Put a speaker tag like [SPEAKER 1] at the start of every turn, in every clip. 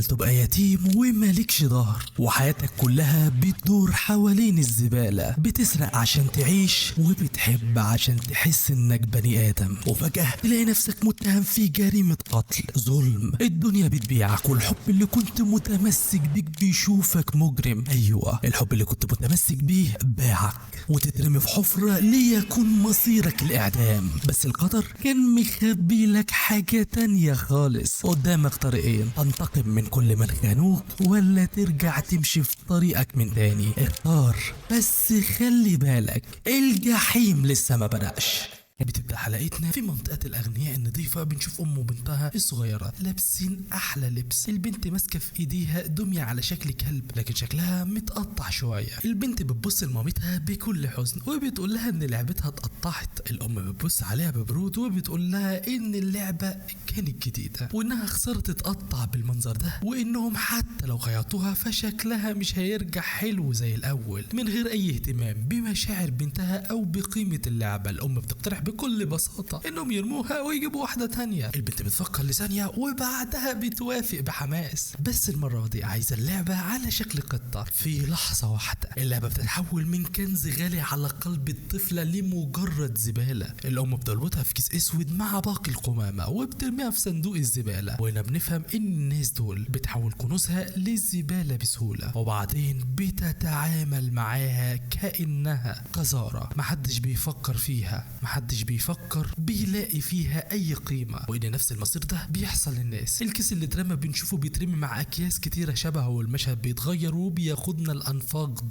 [SPEAKER 1] تخيل تبقى يتيم ومالكش ظهر وحياتك كلها بتدور حوالين الزبالة، بتسرق عشان تعيش وبتحب عشان تحس انك بني ادم، وفجأة تلاقي نفسك متهم في جريمة قتل، ظلم. الدنيا بتبيعك والحب اللي كنت متمسك بيك بيشوفك مجرم. ايوه، الحب اللي كنت متمسك بيه باعك وتترمي في حفرة ليكون مصيرك الاعدام. بس القدر كان مخبي لك حاجة تانية خالص. قدامك طريقين، تنتقم من كل من خانوك ولا ترجع تمشي في طريقك من تاني. اختار، بس خلي بالك الجحيم لسه ما بدأش. بتبدأ حلقتنا في منطقة الأغنياء النظيفة. بنشوف أم وبنتها الصغيرة لابسين أحلى لبس. البنت ماسكة في إيديها دمية على شكل كلب لكن شكلها متقطع شوية. البنت بتبص لمامتها بكل حزن وبتقول لها إن لعبتها اتقطعت. الأم بتبص عليها ببرود وبتقول لها إن اللعبة كانت جديدة وإنها خسرت تتقطع بالمنظر ده، وإنهم حتى لو خيطوها فشكلها مش هيرجع حلو زي الأول. من غير أي اهتمام بمشاعر بنتها أو بقيمة اللعبة، الأم بتقترح بكل بساطة انهم يرموها ويجيبوا واحدة تانية. البنت بتفكر لثانية وبعدها بتوافق بحماس، بس المرة دي عايزة اللعبة على شكل قطة. في لحظة واحدة اللعبة بتتحول من كنز غالي على قلب الطفلة لمجرد زبالة. الام بتربطها في كيس اسود مع باقي القمامة وبترميها في صندوق الزبالة، وهنا بنفهم ان الناس دول بتحول كنوزها للزبالة بسهولة وبعدين بتتعامل معاها كأنها قذارة محدش بيفكر فيها، محدش بيفكر بيلاقي فيها اي قيمة. وان نفس المصير ده بيحصل للناس. الكيس اللي اترمى بنشوفه بيترمي مع اكياس كتيرة شبهه والمشهد بيتغير وبياخدنا الانفاق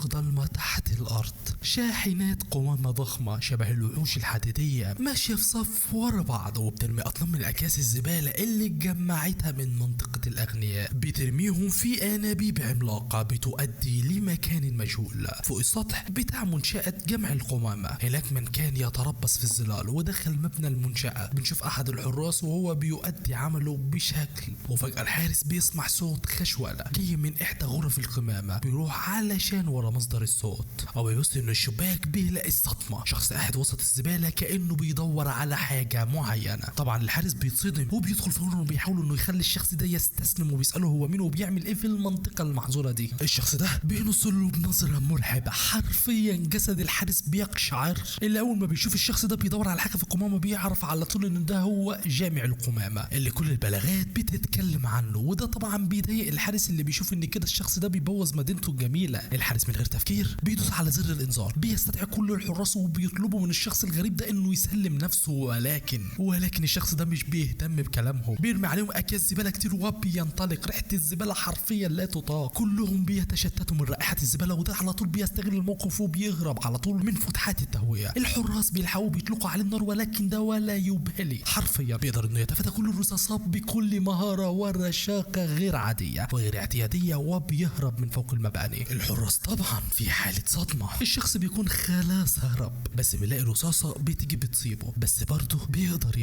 [SPEAKER 1] ضلمة تحت الارض. شاحنات قمامة ضخمة شبه الوحوش الحديدية ماشية في صف ورا بعض وبترمي اطنان من اكياس الزبالة اللي اتجمعتها من منطقة الاغنياء، بترميهم في انابيب عملاقة بتؤدي لمكان مجهول فوق السطح بتاع منشأة جمع القمامة. هناك من كان يتربص في الظلال ودخل مبنى المنشأة. بنشوف أحد الحراس وهو بيؤدي عمله بشكل، وفجأة الحارس بيسمع صوت خشولة جاي من إحدى غرف القمامة. بيروح علشان ورا مصدر الصوت أو بيبص من الشباك بيلاقي الصدمة. شخص قاعد وسط الزبالة كأنه بيدور على حاجة معينة. طبعا الحارس بيتصدم وبيدخل في غرفة وبيحاول إنه يخلي الشخص ده يستسلم وبيسأله هو مين وبيعمل إيه في المنطقة المحظورة دي. الشخص ده بينص له بنظرة مرعبة، حرفيا جسد الحارس بيقشعر. اللي اول ما بيشوف الشخص ده بيدور على حاجه في القمامه بيعرف على طول ان ده هو جامع القمامه اللي كل البلاغات بتتكلم عنه. وده طبعا بيضايق الحارس اللي بيشوف ان كده الشخص ده بيبوظ مدينته الجميله. الحارس من غير تفكير بيدوس على زر الانذار، بيستدعي كل الحراس وبيطلبوا من الشخص الغريب ده انه يسلم نفسه. ولكن الشخص ده مش بيهتم بكلامهم، بيرمي عليهم اكياس زباله كتير وبينطلق. ريحه الزباله حرفيا لا تطاق. كلهم بيتشتتوا من رائحه الزباله وده على طول بيستغل الموقف وبيهرب على طول من فتحات التهويه. الحراس بيلحقوا بيطلقوا عليه النار ولكن ده ولا يبالي. حرفيا بيقدر انه يتفادى كل الرصاصات بكل مهاره ورشاقه غير عاديه وغير اعتياديه وبيهرب من فوق المباني. الحراس طبعا في حاله صدمه. الشخص بيكون خلاص هرب بس بيلاقي رصاصه بتيجي بتصيبه، بس برضه بيقدر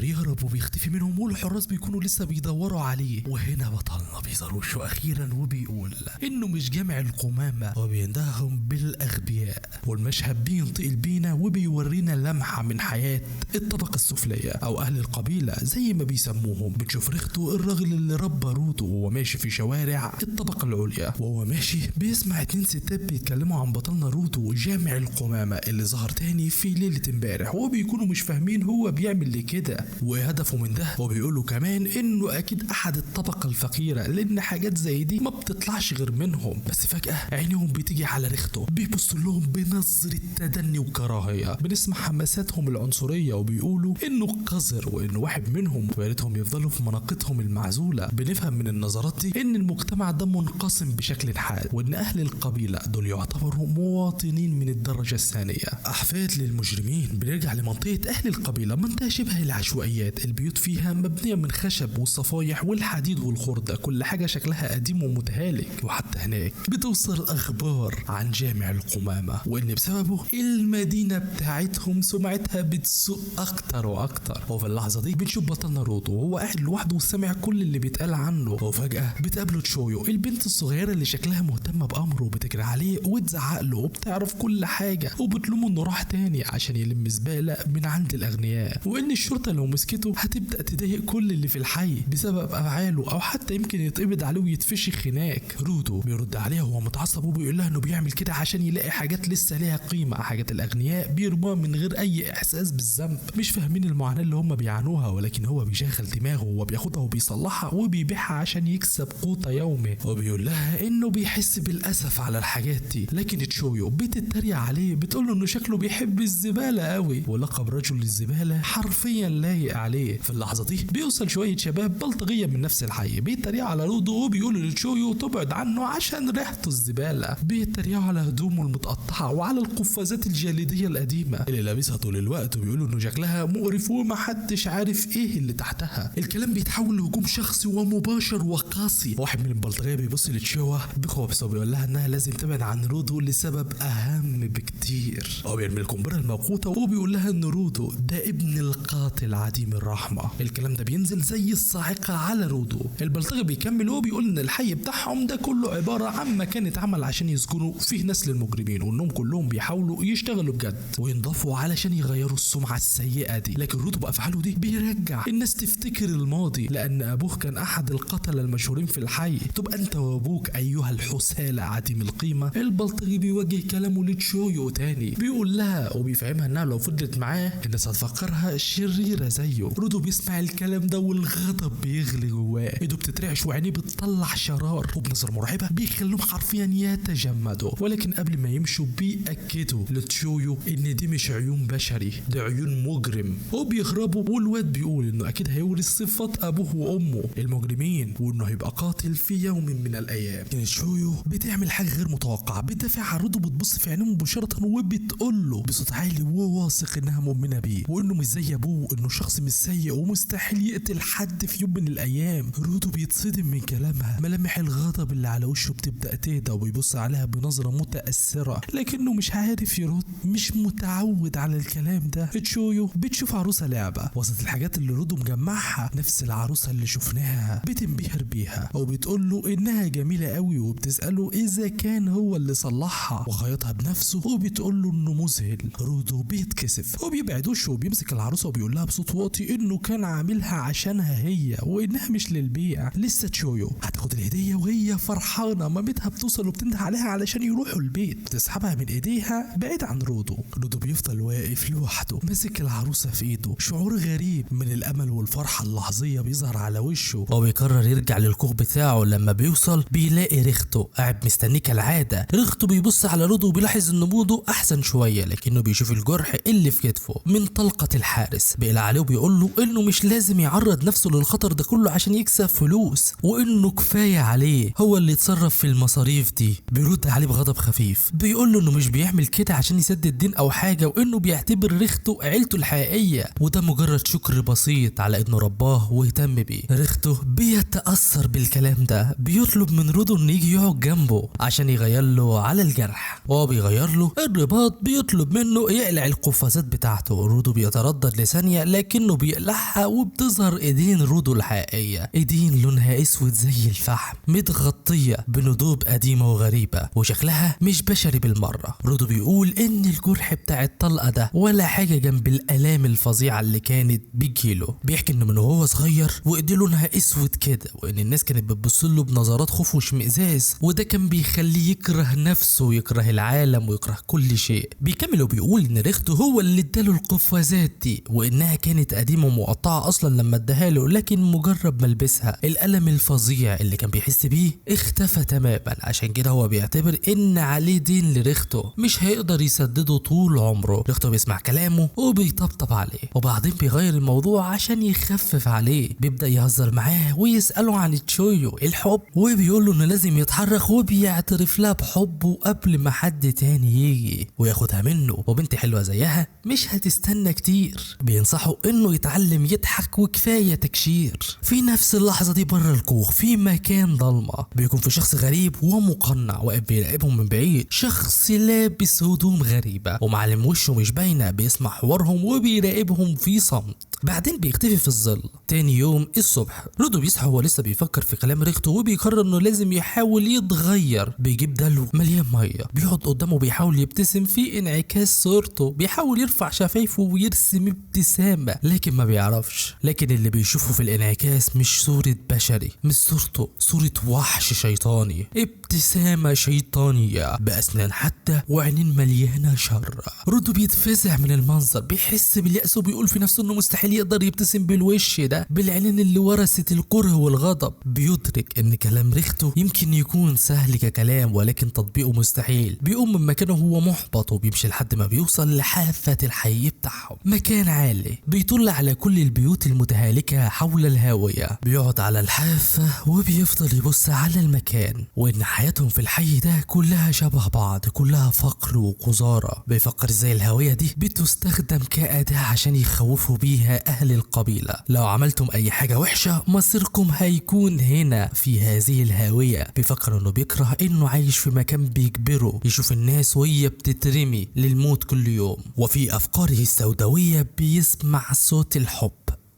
[SPEAKER 1] يهرب وبيختفي منهم والحراس بيكونوا لسه بيدوروا عليه. وهنا بطلنا بيظهر وشه اخيرا وبيقول انه مش جامع القمامه وبيندههم بالاغبياء. والمشهد بينتقل بينا وبيورينا لمحة من حياة الطبقة السفلية أو أهل القبيلة زي ما بيسموهم. بنشوف ريختو الراجل اللي ربى روتو وهو ماشي في شوارع الطبقة العليا، وهو ماشي بيسمع 2 ستات بيتكلموا عن بطلنا روتو جامع القمامة اللي ظهر تاني في ليلة امبارح، وبيكونوا مش فاهمين هو بيعمل ليه كده وهدفه من ده. وبيقولوا كمان إنه أكيد أحد الطبقة الفقيرة لأن حاجات زي دي ما بتطلعش غير منهم. بس فجأة عينيهم بتيجي على ريختو، بيبص لهم بنظرة تدني وكراهية. بنسمع حماساتهم العنصرية وبيقولوا انه قذر وانه واحد منهم وياريتهم يفضلوا في مناطقهم المعزولة. بنفهم من النظرات دي ان المجتمع ده منقسم بشكل حاد وان اهل القبيلة دول يعتبروا مواطنين من الدرجة الثانية، احفاد للمجرمين. بنرجع لمنطقة اهل القبيلة، منطقة شبه العشوائيات. البيوت فيها مبنية من خشب والصفايح والحديد والخردة، كل حاجة شكلها قديم ومتهالك. وحتى هناك بتوصل اخبار عن جامع القمامة وان بسببه المدينة بتاعتهم سمعتها بتسوء اكتر واكتر. وفي اللحظة دي بنشوف بطلنا رودو وهو قاعد لوحده وسامع كل اللي بيتقال عنه، وفجأة بتقابله تشويو البنت الصغيرة اللي شكلها مهتمة بأمره وبتجري عليه وتزعق له وبتعرف كل حاجة وبتلومه انه راح تاني عشان يلم زبالة من عند الأغنياء، وإن الشرطة لو مسكته هتبدأ تضايق كل اللي في الحي بسبب أفعاله أو حتى يمكن يتقبض عليه ويتفشخ هناك. رودو بيرد عليها وهو متعصب وبيقول لها انه بيعمل كده عشان يلاقي حاجات لسه ليها قيمة، حاجات الأغنياء بيرموها من غير أي إحساس بالذنب، مش فاهمين المعاناة اللي هم بيعانوها، ولكن هو بيشغل دماغه وبياخدها وبيصلحها وبيبيعها عشان يكسب قوت يومه. وبيقول لها انه بيحس بالأسف على الحاجات دي، لكن تشويو بتتريق عليه بتقول له انه شكله بيحب الزبالة قوي، ولقب رجل الزبالة حرفيا لايق عليه. في اللحظة دي بيوصل شوية شباب بلطجية من نفس الحي بيتريقوا على رودو وبيقولوا لتشويو تبعد عنه عشان ريحته الزبالة، بيتريقوا على هدومه المتقطعة وعلى القفازات الجليدية القديمة اللي لابسها طول الوقت، وبيقولوا انه شكلها مقرف ومحدش عارف ايه اللي تحتها. الكلام بيتحول لهجوم شخصي ومباشر وقاسي. واحد من البلطجية بيبص لتشويو بخبث وبيقول لها انها لازم تبعد عن رودو لسبب اهم بكتير، هو بيرمي القنبلة الموقوتة وبيقول لها ان رودو ده ابن القاتل عديم الرحمة. الكلام ده بينزل زي الصاعقة على رودو. البلطجي بيكمل وبيقول ان الحي بتاعهم ده كله عبارة عن مكان اتعمل عشان يسجنوا فيه ناس للمجرمين، وانهم كلهم بيحاولوا يشتغلوا بجد وينضفوا علشان يغيروا السمعة السيئة دي. لكن رودو بأفعاله دي بيرجع الناس تفتكر الماضي، لان ابوه كان احد القتلة المشهورين في الحي. تبقى انت وابوك ايها الحسالة عديم القيمة. البلطجي بيوجه كلامه لتشويو تاني، بيقول لها وبيفهمها انها لو فضلت معاه الناس هتفكرها شريرة زيه. رودو بيسمع الكلام ده والغضب بيغلي جواه، ايده بتترعش وعينيه بتطلع شرار، وبنظرة مرعبة بيخلوهم حرفيا يتجمدوا. ولكن قبل ما يمشوا بيأكدوا لتشويو ان دي مش عيون بشري، ده عيون مجرم، وبيهربوا. والواد بيقول انه اكيد هيورث صفات ابوه وامه المجرمين، وانه هيبقى قاتل في يوم من الايام. لكن تشويو بتعمل حاجة غير متوقعة، بتدافع عن رودو، بتبص في عينيه مباشرة وبتقول له بصوت عالي وواثق انها مؤمنة بيه، وانه مش زي ابوه، انه شخص مش سيء ومستحيل يقتل حد في يوم من الايام. رودو بيتصدم من كلامها، ملامح الغضب اللي على وشه بتبدأ تهدى وبيبص عليها بنظرة متأثرة، لكنه مش عارف يرد، مش متعود على الكلام ده. تشويو بتشوف عروسة لعبة وسط الحاجات اللي رودو مجمعها، نفس العروسة اللي شفناها، بتنبهر بيها وبتقول له انها جميلة قوي، وبتسأله اذا كان هو اللي صلحها وخيطها بنفسه، وبتقول له انه مذهل. رودو بيتكسف وبيبعد وشه وبيمسك العروسة وبيقول لها بصوت واطي انه كان عاملها عشانها هي وانها مش للبيع. لسه تشويو هتاخد الهدية وهي فرحانة، مامتها بتوصل وبتنده عليها علشان يروحوا البيت، تسحبها من ايديها بعيد عن رودو. رودو بيفضل واقف لوحده ماسك العروسة في ايده، شعور غريب من الامل والفرحة اللحظية بيظهر على وشه، وبيقرر يرجع للكوخ بتاعه. لما بيوصل بيلاقي ريختو قاعد مستنيه كالعادة. ريختو بيبص على رودو وبيلاحظ ان موده احسن شوية، لكنه بيشوف الجرح اللي في كتفه من طلقة الحارس. بيقلع عليه وبيقول له انه مش لازم يعرض نفسه للخطر ده كله عشان يكسب فلوس، وانه كفاية عليه هو اللي يتصرف في المصاريف دي. بيرد عليه بغضب خفيف، بيقول له انه مش بيعمل كده عشان يسدد دين او حاجة، وانه بيعتبر ريختو عيلته الحقيقية، وده مجرد شكر بسيط على انه رباه واهتم بيه. ريختو بيتأثر بالكلام ده، بيطلب من رودو انه يجي يقعد جنبه عشان يغير له على الجرح، وهو بيغير له الرباط بيطلب منه يقلع القفازات بتاعته. رودو بيتردد لثانية لكنه بيقلعها، وبتظهر ايدين رودو الحقيقية، ايدين لونها اسود زي الفحم متغطية بندوب قديمة وغريبة، وشكلها مش بشري بالمرة. رودو بيقول ان الجرح بتاع الطلقة ده ولا حاجة جنب الالام الفظيعة اللي كانت بتجيله. بيحكي انه من وهو صغير وايديه لونها اسود كده، وان الناس كانت بتبصله بنظرات خوف واشمئزاز، وده كان بيخليه يكره نفسه ويكره العالم ويكره كل شيء. بيكمل وبيقول ان ريختو هو اللي اداله القفازات دي، وانها كانت قديمة ومقطعة اصلا لما اداها له، لكن مجرد ما لبسها الالم الفظيع اللي كان بيحس بيه اختفى تماما. عشان كده هو بيعتبر ان عليه دين لريختو مش هيقدر يسدده طول عمره. ريختو بيسمع كلامه وبيطبطب عليه، وبعدين بيغير الموضوع عشان يخفف عليه. بيبدأ يهزر معاه ويسأله عن تشويو الحب، وبيقول له انه لازم يتحرك، وبيعترف لها بحبه قبل ما حد تاني يجي وياخدها منه، وبنت حلوة زيها مش هتستنى كتير. بينصحه انه يتعلم يضحك وكفاية تكشير. في نفس اللحظة دي بره الكوخ في مكان ضلمة بيكون في شخص غريب ومقنع واقف بيراقبهم من بعيد، شخص لابس هدوم هدوم غريبة ومعلم وشه مش باينة بيسمع حوارهم وبيراقبهم في صمت. بعدين بيختفي في الظل. تاني يوم الصبح رودو بيصحى وهو لسه بيفكر في كلام ريختو وبيقرر انه لازم يحاول يتغير. بيجيب دلو مليان ميه بيقعد قدامه بيحاول يبتسم في انعكاس صورته، بيحاول يرفع شفايفه ويرسم ابتسامة لكن ما بيعرفش. لكن اللي بيشوفه في الانعكاس مش صورة بشري، مش صورته، صورة وحش شيطاني، ابتسامة شيطانية بأسنان حتى وعينين مليانة شر. رودو بيتفزع من المنظر، بيحس باليأس وبيقول في نفسه انه مستحيل يقدر يبتسم بالوش ده بالعينين اللي ورثت الكره والغضب. بيدرك ان كلام ريختو يمكن يكون سهل ككلام ولكن تطبيقه مستحيل. بيقوم من مكانه هو محبط وبيمشي لحد ما بيوصل لحافة الحي بتاعهم، مكان عالي بيطل على كل البيوت المتهالكة حول الهاوية. بيقعد على الحافة وبيفضل يبص على المكان وان حياتهم في الحي ده كلها شبه بعض، كلها فقر وقذارة. بيفكر ازاي الهاوية دي بتستخدم كأداة عشان يخوفوا بيها اهل القبيلة. لو عملتم اي حاجة وحشة مصيركم هيكون هنا في هذه الهاوية. بيفكر انه بيكره انه عايش في مكان بيجبره يشوف الناس وهي بتترمي للموت كل يوم. وفي افكاره السوداوية بيسمع صوت الحب.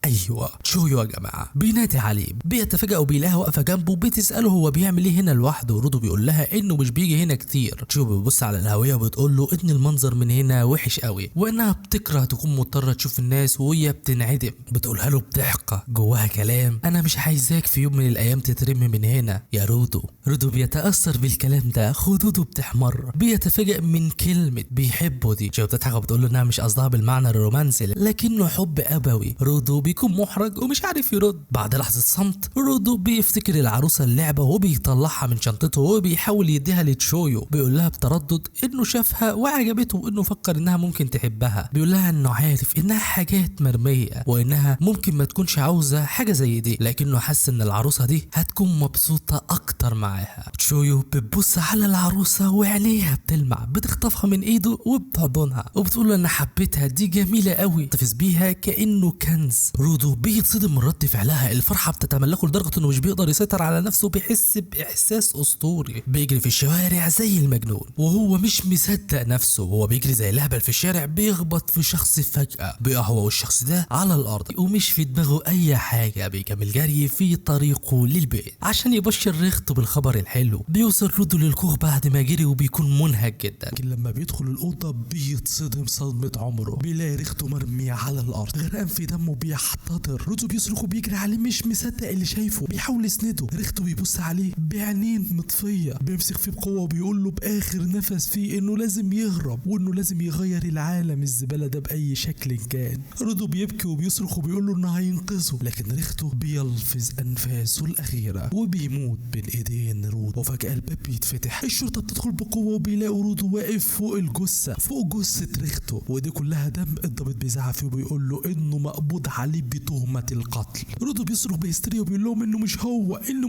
[SPEAKER 1] ايوه تشويو يا جماعه. بينادي عليه، بيتفاجئ وبيلاقيها واقفه جنبه بتساله هو بيعمل ايه هنا لوحده. رودو بيقول لها انه مش بيجي هنا كتير. تشويو بيبص على الهويه وبتقول له ان المنظر من هنا وحش قوي وانها بتكره تكون مضطره تشوف الناس وهي بتنعدم. بتقولها له بضحكه جواها كلام، انا مش عايزاك في يوم من الايام تترمي من هنا يا رودو. رودو بيتاثر بالكلام ده، خدوده بتحمر. بيتفاجئ من كلمه بيحبه دي. تشويو بتضحك وبتقول له انها مش قصدها بالمعنى الرومانسي لكنه حب ابوي. رودو بيكون محرج ومش عارف يرد. بعد لحظة صمت رودو بيفتكر العروسة اللعبة وبيطلعها من شنطته وبيحاول يديها لتشويو. بيقول لها بتردد انه شافها وعجبته وانه فكر انها ممكن تحبها. بيقول لها انه عارف انها حاجات مرمية وانها ممكن ما تكونش عاوزة حاجة زي دي لكنه حس ان العروسة دي هتكون مبسوطة اكتر معاها. تشويو بتبص على العروسة وعينيها بتلمع، بتخطفها من ايده وبتحضنها وبتقول له انا حبيتها دي جميلة قوي، تحتفظ بيها كأنه كنز. رودو بيتصدم من رد فعلها، الفرحة بتتملكه لدرجة انه مش بيقدر يسيطر على نفسه، بيحس باحساس اسطوري. بيجري في الشوارع زي المجنون وهو مش مصدق نفسه. هو بيجري زي الهبل في الشارع، بيخبط في شخص فجأة، بيقع هو والشخص ده على الارض ومش في دماغه اي حاجة. بيكمل جري في طريقه للبيت عشان يبشر ريختو بالخبر الحلو. بيوصل رودو للكوخ بعد ما جري وبيكون منهك جدا، لكن لما بيدخل الأوضة بيتصدم صدمة عمره. بيلاقي ريختو مرمي على الأرض غرقان في دمه بيحتضر. رودو بيصرخ وبيجري عليه مش مصدق اللي شايفه، بيحاول يسنده. ريختو بيبص عليه بعينين مطفية، بيمسك فيه بقوة وبيقول له بآخر نفس فيه انه لازم يهرب وانه لازم يغير العالم الزبالة ده بأي شكل كان. رودو بيبكي وبيصرخ وبيقول له انه هينقذه لكن ريختو بيلفظ أنفاسه الأخيرة وبيموت بين ايدين رودو. وفجأة الباب بيتفتح، الشرطة بتدخل بقوة وبيلاقوا رودو واقف فوق الجثة، فوق جثة ريختو ودي كلها دم. الضابط بيزعق فيه وبيقول له انه مقبوض عليه بتهمة القتل. رودو بيصرخ بهستيريا وبيقول لهم انه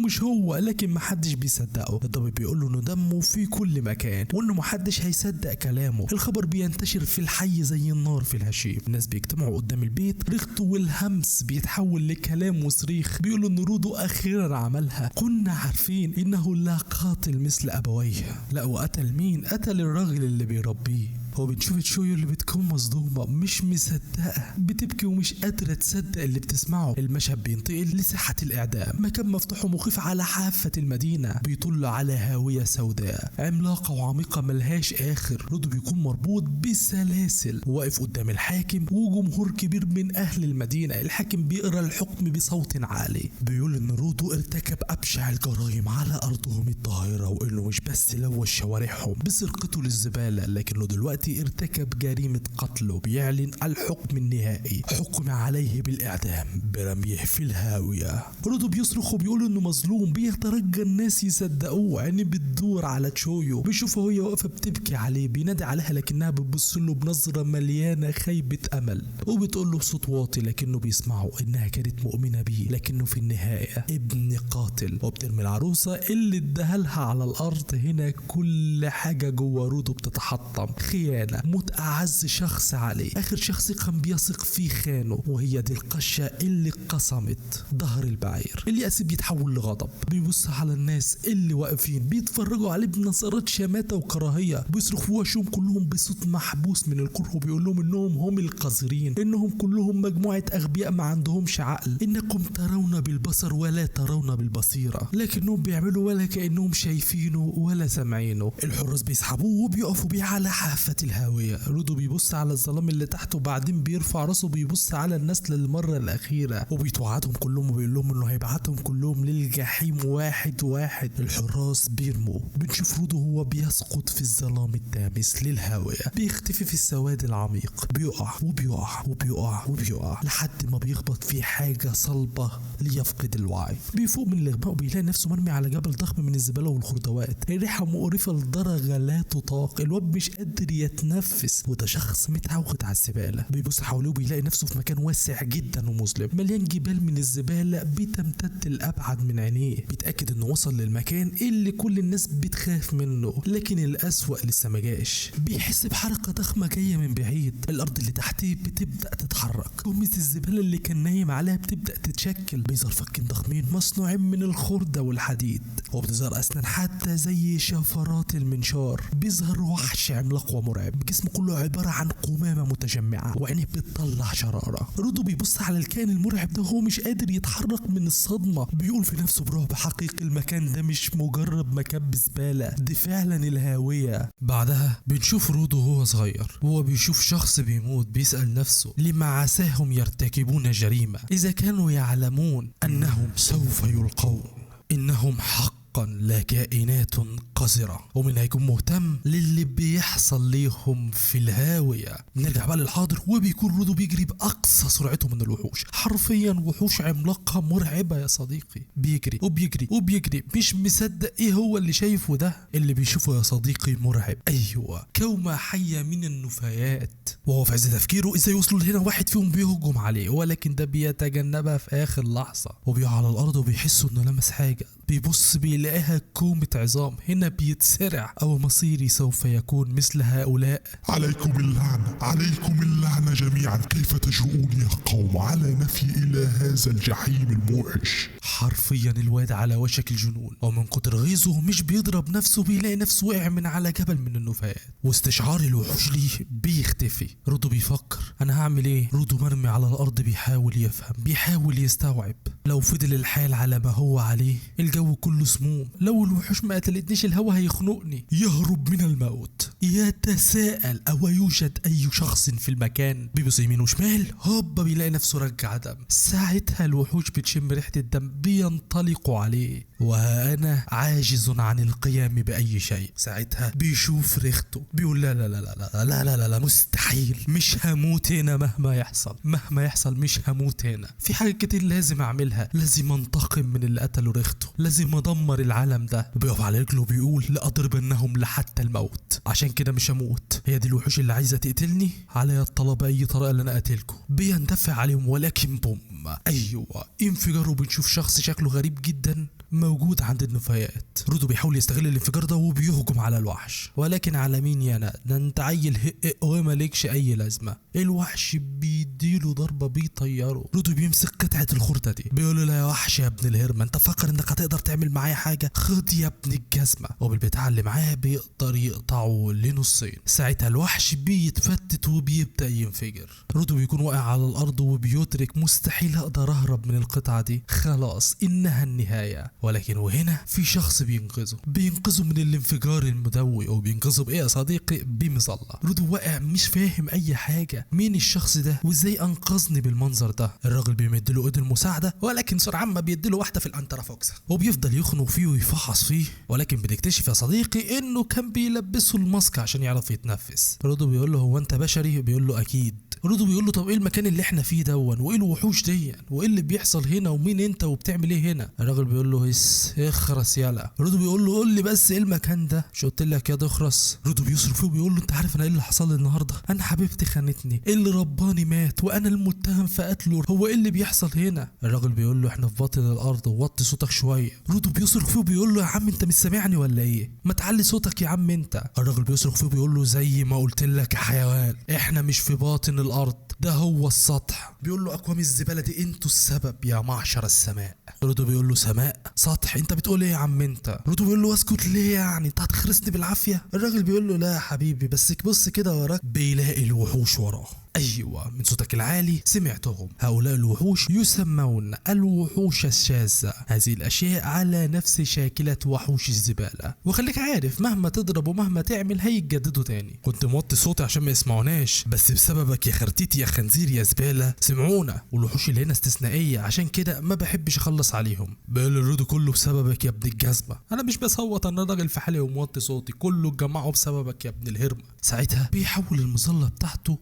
[SPEAKER 1] مش هو لكن محدش بيصدقه. الضابط بيقول له انه دمه في كل مكان وانه محدش هيصدق كلامه. الخبر بينتشر في الحي زي النار في الهشيم. الناس بيجتمعوا قدام البيت. ريختو والهمس بيتحول لكلام وصريخ بيقولوا ان رودو اخيرا عملها. كنا عارفين انه لا قاتل مثل ابويه. لا وقتل مين؟ قتل الراجل اللي بيربيه. هو بنشوف تشويو اللي بتكون مصدومة مش مصدقة، بتبكي ومش قادرة تصدق اللي بتسمعه. المشهد بينتقل لساحة الإعدام، مكان مفتوح ومخيف على حافة المدينة بيطل على هاوية سوداء عملاقة وعميقة ملهاش آخر. رودو بيكون مربوط بسلاسل واقف قدام الحاكم وجمهور كبير من أهل المدينة. الحاكم بيقرأ الحكم بصوت عالي، بيقول إن رودو ارتكب أبشع الجرائم على أرضهم الطاهرة وإنه مش بس لوث شوارعهم بسرقته للزبالة لكنه دلوقتي ارتكب جريمة قتل. وبيعلن الحكم النهائي، حكم عليه بالإعدام برميه في الهاوية. رودو بيصرخ وبيقول انه مظلوم. بيترجى الناس يصدقوه. عينيه بتدور على تشويو، بيشوفها وهي واقفة بتبكي عليه، بينادي عليها لكنها بتبص له بنظرة مليانة خيبة أمل وبتقول له بصوت واطي لكنه بيسمعه انها كانت مؤمنة بيه لكنه في النهاية ابن قاتل. وبترمي العروسة اللي اداها لها على الأرض. هنا كل حاجة جوه رودو بتتحطم، خيال الخيانة، موت أعز شخص عليه، آخر شخص كان بيثق فيه خانه، وهي دي القشة اللي قسمت ظهر البعير. اليأس بيتحول لغضب، بيبص على الناس اللي واقفين بيتفرجوا عليه بنظرات شماتة وكراهية، بيصرخ في وشهم كلهم بصوت محبوس من الكره، وبيقول لهم انهم هم القذرين، انهم كلهم مجموعة اغبياء ما عندهمش عقل، انكم ترون بالبصر ولا ترون بالبصيرة، لكنهم بيعملوا ولا كأنهم شايفينه ولا سامعينه. الحراس بيسحبوه وبيقفوا بيه على حافة الهاوية. رودو بيبص على الظلام اللي تحته، وبعدين بيرفع راسه بيبص على الناس للمرة الأخيرة، وبيتوعدهم كلهم وبيقول لهم انه هيبعتهم كلهم للجحيم واحد واحد. الحراس بيرموا، بنشوف رودو هو بيسقط في الظلام الدامس للهاوية، بيختفي في السواد العميق، بيقع وبيقع وبيقع وبيقع لحد ما بيخبط في حاجة صلبة ليفقد الوعي. بيفوق من الإغماء وبيلاقي نفسه مرمي على جبل ضخم من الزبالة والخردوات، الريحة مقرفة لدرجة لا تطاق، الواد مش قادر يتنفس، وده شخص متعود على الزبالة. بيبص حواليه وبيلاقي نفسه في مكان واسع جدا ومظلم، مليان جبال من الزبالة بتمتد لأبعد من عينيه. بيتأكد انه وصل للمكان اللي كل الناس بتخاف منه، لكن الأسوأ لسه ما جاش. بيحس بحركة ضخمة جاية من بعيد، الأرض اللي تحتيه بتبدأ تتحرك، كمية الزبالة اللي كان نايم عليها بتبدأ تتشكل، بيظهر فكين ضخمين مصنوعين من الخردة والحديد، وبتظهر أسنان حتى زي شفرات المنشار. بيظهر وحش عملاق ومرعب، جسمه كله عبارة عن قمامة متجمعة، وعينيه بتطلع شرارة. رودو بيبص على الكائن المرعب ده وهو مش قادر يتحرك من الصدمة، بيقول في نفسه برعب حقيقي المكان ده مش مجرد مكان بزبالة، دي فعلا الهاوية. بعدها بنشوف رودو وهو صغير وهو بيشوف شخص بيموت، بيسأل نفسه لما عساهم يرتكبون جريمة إذا كانوا يعلمون أنهم سوف يلقون، إنهم حقا لا كائنات قذرة. ومن هيكون مهتم للي بيحصل ليهم في الهاوية. نرجع بقى للحاضر، وبيكون رودو بيجري بأقصى سرعته من الوحوش، حرفيا وحوش عملاقة مرعبة يا صديقي. بيجري وبيجري وبيجري، مش مصدق ايه هو اللي شايفه ده. اللي بيشوفه يا صديقي مرعب، ايوه كومة حية من النفايات. وهو في عز تفكيره ازاي وصلوا لهنا، واحد فيهم بيهجم عليه، ولكن ده بيتجنبها في اخر لحظة، وبيقع على الارض وبيحس انه لمس حاجة. بيبص بيلاقيها كومة عظام. هنا بيتسرع، أو مصيري سوف يكون مثل هؤلاء.
[SPEAKER 2] عليكم اللعنة، عليكم اللعنة جميعا، كيف تجرؤون يا قوم على نفي إلى هذا الجحيم الموحش.
[SPEAKER 1] حرفيا الواد على وشك الجنون، ومن كتر غيظه مش بيضرب نفسه، بيلاقي نفسه وقع من على جبل من النفايات، واستشعار الوحوش ليه بيختفي. رودو بيفكر انا هعمل ايه. رودو مرمي على الارض بيحاول يفهم، بيحاول يستوعب. لو فضل الحال على ما هو عليه الجو كله سموم، لو الوحوش ما قتلتنيش الهوا هيخنقني. يهرب من الموت، يتساءل او يوجد اي شخص في المكان. بيبص يمين وشمال، هوبا بيلاقي نفسه رجع دم. ساعتها الوحوش بتشم ريحة الدم، بينطلقوا عليه، وانا عاجز عن القيام باي شيء. ساعتها بيشوف ريحته، بيقول لا لا لا لا لا لا لا لا, لا مستحيل، مش هموت هنا مهما يحصل، مهما يحصل مش هموت هنا. في حاجة كتير لازم اعملها، لازم انتقم من اللي قتلوا ريحته، لازم ادمر العالم ده. بيقف على رجله وبيقول لاضربنهم لحتى الموت، عشان كده مش هموت. هي دي الوحوش اللي عايزة تقتلني، عليا الطلب باي طريقة اللي انا قاتلكم. بيندفع عليهم، ولكن بوم، ايوه انفجار. وبنشوف شخص شكله غريب جدا موجود عند النفايات. رودو بيحاول يستغل الانفجار ده وبيهجم على الوحش، ولكن على مين يا نا؟ ده انت عيل هق ومالكش اي لازمه. الوحش بيديله ضربه بيطيره. رودو بيمسك قطعه الخرده دي، بيقول له لا يا وحش يا ابن الهرمه، انت فاكر انك هتقدر تعمل معايا حاجه؟ خد يا ابن الجزمه. وبالبتاع اللي معاه بيقدر يقطعه لنصين. ساعتها الوحش بيتفتت وبيبدا ينفجر. رودو بيكون واقع على الارض وبيدرك مستحيل اقدر اهرب من القطعه دي، خلاص انها النهايه. ولكن وهنا في شخص بينقذه من الانفجار المدوي. وبينقذه بايه يا صديقي؟ بمظله. رودو واقع مش فاهم اي حاجه، مين الشخص ده وازاي انقذني بالمنظر ده؟ الراجل بيمدله ايد المساعده، ولكن سرعان ما بيديله واحده في الانترافوكسا، وبيفضل يخنق فيه ويفحص فيه. ولكن بنكتشف يا صديقي انه كان بيلبسه الماسك عشان يعرف يتنفس. رودو بيقول له هو انت بشري؟ بيقول له اكيد. رودو بيقول له طب ايه المكان اللي احنا فيه دون، وايه الوحوش دي، وايه اللي بيحصل هنا، ومين انت وبتعمل ايه هنا؟ الراجل بيقول له اخرس يلا. رودو بيقول له قول لي بس ايه المكان ده، مش قلت لك يا اخرس؟ رودو بيصرف فيه وبيقول له انت عارف انا ايه اللي حصل لي النهارده؟ انا حبيبتي خانتني، اللي رباني مات، وانا المتهم في قتله، هو ايه اللي بيحصل هنا؟ الراجل بيقول له احنا في باطن الارض ووطي صوتك شويه. رودو بيصرخ فيه وبيقول له يا عم انت مش سامعني ولا ايه؟ ما تعلي صوتك يا عم انت. الراجل بيصرخ فيه وبيقول له زي ما قلت لك يا حيوان، احنا مش في باطن الارض، ده هو السطح. بيقول له اقوام الزباله دي انتوا السبب يا معشر السماء. رودو بيقول له سماء سطح انت بتقول ايه يا عم انت؟ رودو بيقول له اسكت ليه يعني، انت هتخرسني بالعافيه؟ الراجل بيقول له لا يا حبيبي، بس بص كده وراك بيلاقي الوحوش وراه. أيوة من صوتك العالي سمعتهم، هؤلاء الوحوش يسمون الوحوش الشاذة، هذه الأشياء على نفس شاكلة وحوش الزبالة، وخليك عارف مهما تضرب ومهما تعمل هيتجددوا تاني. كنت موطي صوتي عشان ما يسمعوناش، بس بسببك يا خرتيتي يا خنزير يا زبالة سمعونا، والوحوش اللي هنا استثنائية عشان كده ما بحبش أخلص عليهم. بقول الرودو كله بسببك يا ابن الجزمة، أنا مش بصوت، أنا راجل في حالي وموطي صوتي، كله اتجمعوا بسببك يا ابن الهرمة. ساعتها بيحول المظلة بتاعته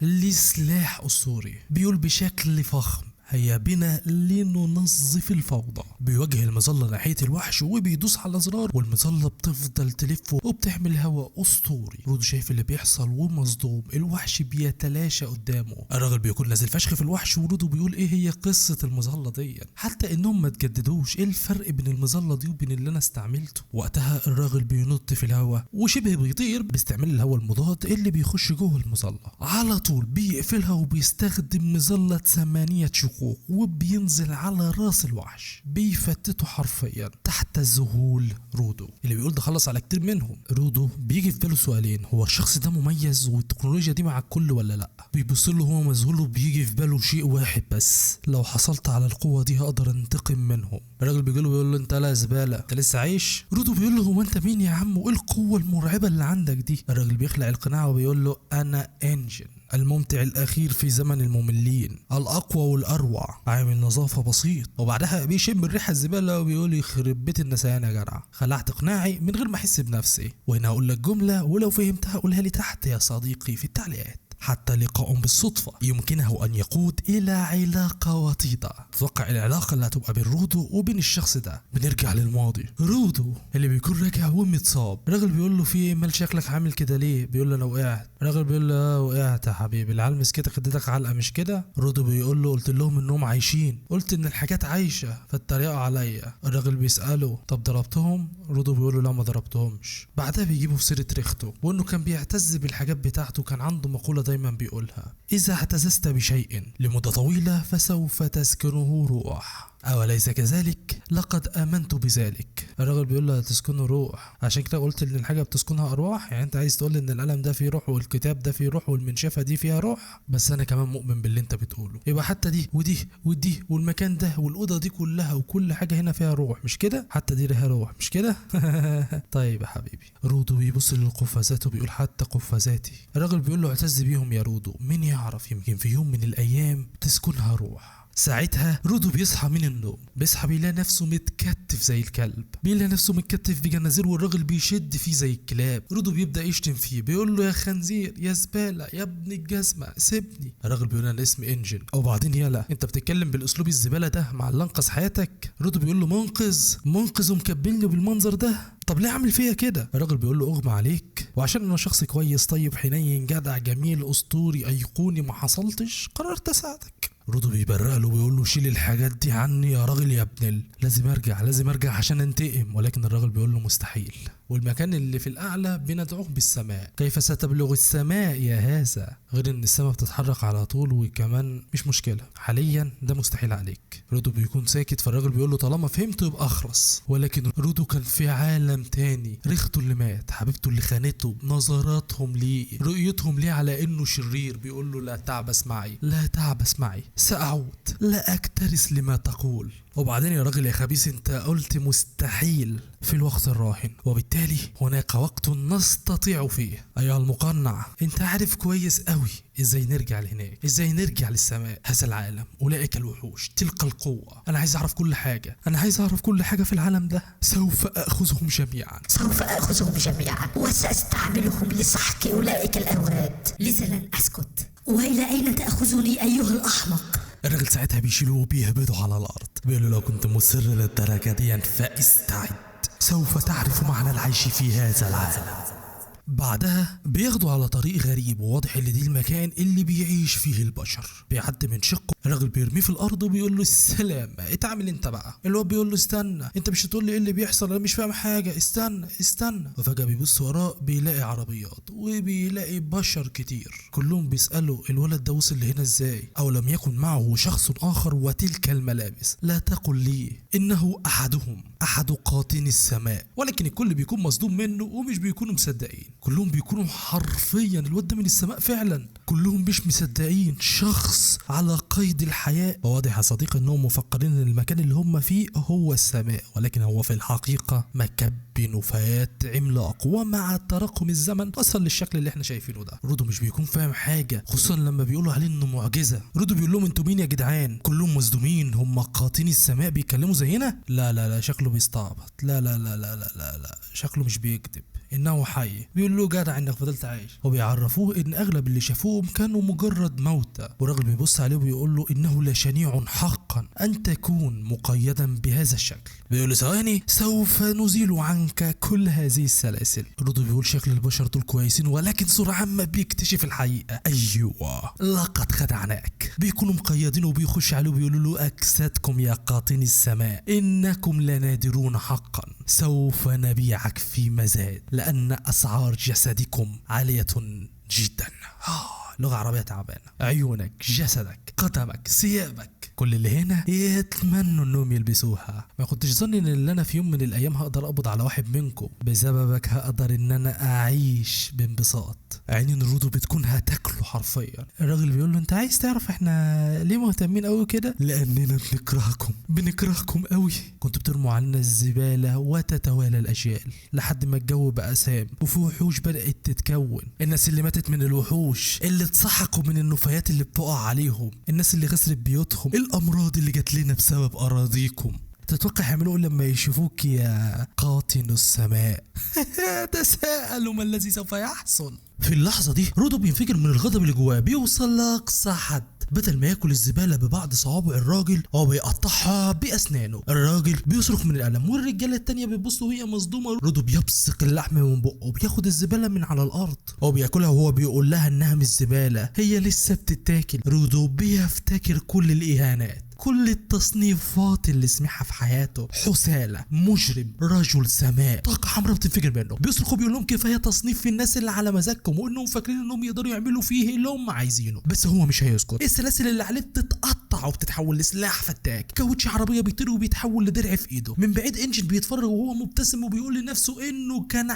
[SPEAKER 1] سلاح أسطوري، بيقول بشكل فخم هيا بنا لننظف الفوضى. بيوجه المظلة ناحية الوحش وبيدوس على زرار، والمظلة بتفضل تلف وبتحمل هواء أسطوري. رودو شايف اللي بيحصل ومصدوم، الوحش بيتلاشى قدامه. الراجل بيكون نازل فشخ في الوحش، ورودو بيقول ايه هي قصة المظلة دي، حتى انهم ما تجددوش، ايه الفرق بين المظلة دي وبين اللي انا استعملته؟ وقتها الراجل بينط في الهواء وشبه بيطير باستعمال الهواء المضاد اللي بيخش جوه المظلة، على طول بيقفلها وبيستخدم مظلة 8 شقوق وبينزل على راس الوحش بيفتته حرفيا تحت ذهول رودو اللي بيقول ده خلص على كتير منهم. رودو بيجي في باله سؤالين، هو الشخص ده مميز والتكنولوجيا دي مع الكل ولا لا؟ بيبص له هو مذهول وبيجي في باله شيء واحد بس، لو حصلت على القوة دي هقدر انتقم منهم. الراجل بيقول له انت لا زبالة، انت لسه عايش؟ رودو بيقول له هو انت مين يا عم، وايه القوة المرعبة اللي عندك دي؟ الراجل بيخلع القناع وبيقول له انا انجن، الممتع الأخير في زمن المملين، الأقوى والأروع، عامل نظافة بسيط. وبعدها بيشم الريحة الزبالة وبيقول يخرب بيت النسيان يا جدع، خلعت قناعي من غير ما أحس بنفسي. وهنا أقول لك جملة ولو فهمتها قولها لي تحت يا صديقي في التعليقات. حتى لقاء بالصدفة يمكنه أن يقود إلى علاقة وطيدة. تتوقع العلاقة اللي هتبقى بين رودو وبين الشخص ده. بنرجع للماضي، رودو اللي بيكون راجع ومتصاب. الراجل بيقول له في ايه مال شكلك عامل كده ليه؟ بيقول له انا وقعت. الراجل بيقول له وقعت يا حبيبي، العيال مسكتك اديتك علقة مش كده؟ رودو بيقول له قلت لهم انهم عايشين، قلت ان الحاجات عايشة فاتريقوا عليا. الراجل بيسأله طب ضربتهم؟ رودو بيقول له لا ما ضربتهمش. بعدها بيجيبوا في سيرة ريخته وانه كان بيعتز بالحاجات بتاعته، كان عنده مقولة دايما بيقولها إذا اعتززت بشيء لمدة طويلة فسوف تسكنه روح، أوليس كذلك؟ لقد آمنت بذلك. الراجل بيقول له تسكنه روح، عشان كده قلت إن الحاجة بتسكنها أرواح، يعني أنت عايز تقول إن القلم ده فيه روح والكتاب ده فيه روح والمنشفة دي فيها روح؟ بس أنا كمان مؤمن باللي أنت بتقوله، يبقى حتى دي ودي ودي والمكان ده والأوضة دي كلها وكل حاجة هنا فيها روح مش كده؟ حتى دي لها روح مش كده؟ طيب يا حبيبي. رودو بيبص للقفازات وبيقول حتى قفازاتي. الراجل بيقول له اعتز بيهم يا رودو، مين يعرف يمكن في يوم من الأيام تسكنها روح. ساعتها رودو بيصحى من النوم، بيصحى بيلاقي نفسه متكتف زي الكلب، بيلاقي نفسه متكتف بجنازير والراجل بيشد فيه زي الكلاب. رودو بيبدأ يشتم فيه، بيقول له يا خنزير يا زبالة يا ابن الجزمة سيبني. الراجل بيقول انا اسمي انجن. وبعدين يالا انت بتتكلم بالاسلوب الزبالة ده مع اللي انقذ حياتك؟ رودو بيقول له منقذ ومكبلني بالمنظر ده؟ طب ليه عامل فيا كده؟ الراجل بيقول له اغمى عليك، وعشان انا شخص كويس طيب حنين جدع جميل اسطوري ايقوني ما حصلتش قررت اساعدك. رودو بيبرق له وبيقول له شيل الحاجات دي عني يا راجل يا ابن لازم ارجع عشان انتقم. ولكن الراجل بيقول له مستحيل، والمكان اللي في الاعلى بندعوه بالسماء، كيف ستبلغ السماء يا هذا؟ غير ان السماء بتتحرك على طول وكمان مش مشكله حاليا ده مستحيل عليك. رودو بيكون ساكت، فالراجل بيقول له طالما فهمت يبقى اخرس. ولكن رودو كان في عالم تاني، ريخته اللي مات، حبيبته اللي خانته، نظراتهم ليه، رؤيتهم ليه على انه شرير. بيقول له لا تعبس معي، لا تعبس معي، سأعود، لا أكترث لما تقول. وبعدين يا راجل يا خبيث انت قلت مستحيل في الوقت الراهن، وبالتالي هناك وقت نستطيع فيه ايها المقنع. انت عارف كويس قوي ازاي نرجع لهناك، ازاي نرجع للسماء، هذا العالم، اولئك الوحوش، تلك القوة. انا عايز اعرف كل حاجة، انا عايز اعرف كل حاجة في العالم ده. سوف اخذهم جميعا،
[SPEAKER 3] سوف أخذهم جميعا وسأستعملهم لسحق أولئك الأوراد، لذا لن أسكت. وإلى أين تأخذني أيها الأحمق؟
[SPEAKER 1] الراجل ساعتها بيشيلوه وبيهبطوا على الارض، بيقولوا لو كنت مصر للدرجة دي فاستعد، سوف تعرف معنى العيش في هذا العالم. بعدها بياخدوا على طريق غريب، وواضح ان دي المكان اللي بيعيش فيه البشر. بيعدي من شقه، الراجل بيرميه في الارض وبيقول له السلام، اتعامل انت بقى. اللي هو بيقول له استنى، انت مش هتقول لي ايه اللي بيحصل، انا مش فاهم حاجه، استنى استنى. وفجاه بيبص وراه بيلاقي عربيات وبيلاقي بشر كتير، كلهم بيسالوا الولد ده وصل لهنا ازاي، او لم يكن معه شخص اخر وتلك الملابس. لا تقل لي انه احدهم، احد قاطني السماء. ولكن الكل بيكون مصدوم منه ومش بيكونوا مصدقين، كلهم بيكونوا حرفيا الواد ده من السماء فعلا، كلهم مش مصدقين شخص على قيد الحياة. وواضح يا صديقي انهم مفكرين ان المكان اللي هم فيه هو السماء، ولكن هو في الحقيقة مكب نفايات عملاق، ومع تراكم الزمن وصل للشكل اللي احنا شايفينه ده. رودو مش بيكون فاهم حاجة، خصوصا لما بيقولوا عليه انه معجزة. رودو بيقول لهم انتوا مين يا جدعان؟ كلهم مصدومين، هم قاطني السماء بيتكلموا زينا؟ لا لا لا شكله بيستعبط، لا لا لا لا لا لا, لا. شكله مش بيكذب، انه حي. بيقول له جدع انك فضلت عايش، وبيعرفوه ان اغلب اللي شافوهم كانوا مجرد موتى. والراجل بيبص عليه وبيقول له انه لشنيع حقا ان تكون مقيدا بهذا الشكل. بيقول له ثواني سوف نزيل عنك كل هذه السلاسل. رودو بيقول شكل البشر دول كويسين، ولكن سرعان ما بيكتشف الحقيقه. ايوه لقد خدعناك، بيكونوا مقيدين وبيخش عليه وبيقولوا له اجسادكم يا قاطني السماء انكم لنادرون حقا، سوف نبيعك في مزاد لأن أسعار جسدكم عالية جدا. لغة عربية تعبانة. عيونك، جسدك، قدمك، ثيابك، كل اللي هنا يتمنوا انهم يلبسوها. ما كنتش ظن ان اللي انا في يوم من الايام هقدر اقبض على واحد منكم، بسببك هقدر ان انا اعيش بانبساط. عينين رودو بتكون هتاكله حرفيا. الراجل بيقول له انت عايز تعرف احنا ليه مهتمين قوي كده؟ لاننا بنكرهكم قوي. كنتوا بترموا علينا الزبالة وتتوالى الاجيال لحد ما الجو بقى سام، وفي وحوش بدأت تتكون. الناس اللي ماتت من الوحوش، اللي اتسحقوا من النفايات اللي بتقع عليهم، الناس اللي خسرت بيوتهم، الامراض اللي جات لنا بسبب اراضيكم. تتوقع يعملوا لما يشوفوك يا قاطن السماء؟ تساءلوا ما الذي سوف يحصل. في اللحظة دي رودو بينفجر من الغضب اللي جواه، بيوصل لأقصى حد. بدل ما ياكل الزبالة ببعض صوابع الراجل هو بيقطعها بأسنانه. الراجل بيصرخ من الألم، والرجالة التانية بتبص وهي مصدومة. رودو بيبصق اللحم من بقه، بياخد الزبالة من على الأرض، هو بياكلها وهو بيقول لها إنها مش زبالة، هي لسه بتتاكل. رودو بيفتكر كل الإهانات، كل التصنيفات اللي سمعها في حياته. حسالة، مجرم، رجل سماء، طاقة حمراء بتنفجر منه. بيصرخوا بيقول لهم كفاية تصنيف في الناس اللي على مزاجكم، وانهم فاكرين انهم يقدروا يعملوا فيه اللي هم عايزينه. بس هو مش هيسكت. السلاسل اللي عليه بتتقطع وبتتحول لسلاح فتاك، كاوتش عربية بيطير وبيتحول لدرع في ايده. من بعيد انجن بيتفرج وهو مبتسم وبيقول لنفسه انه كان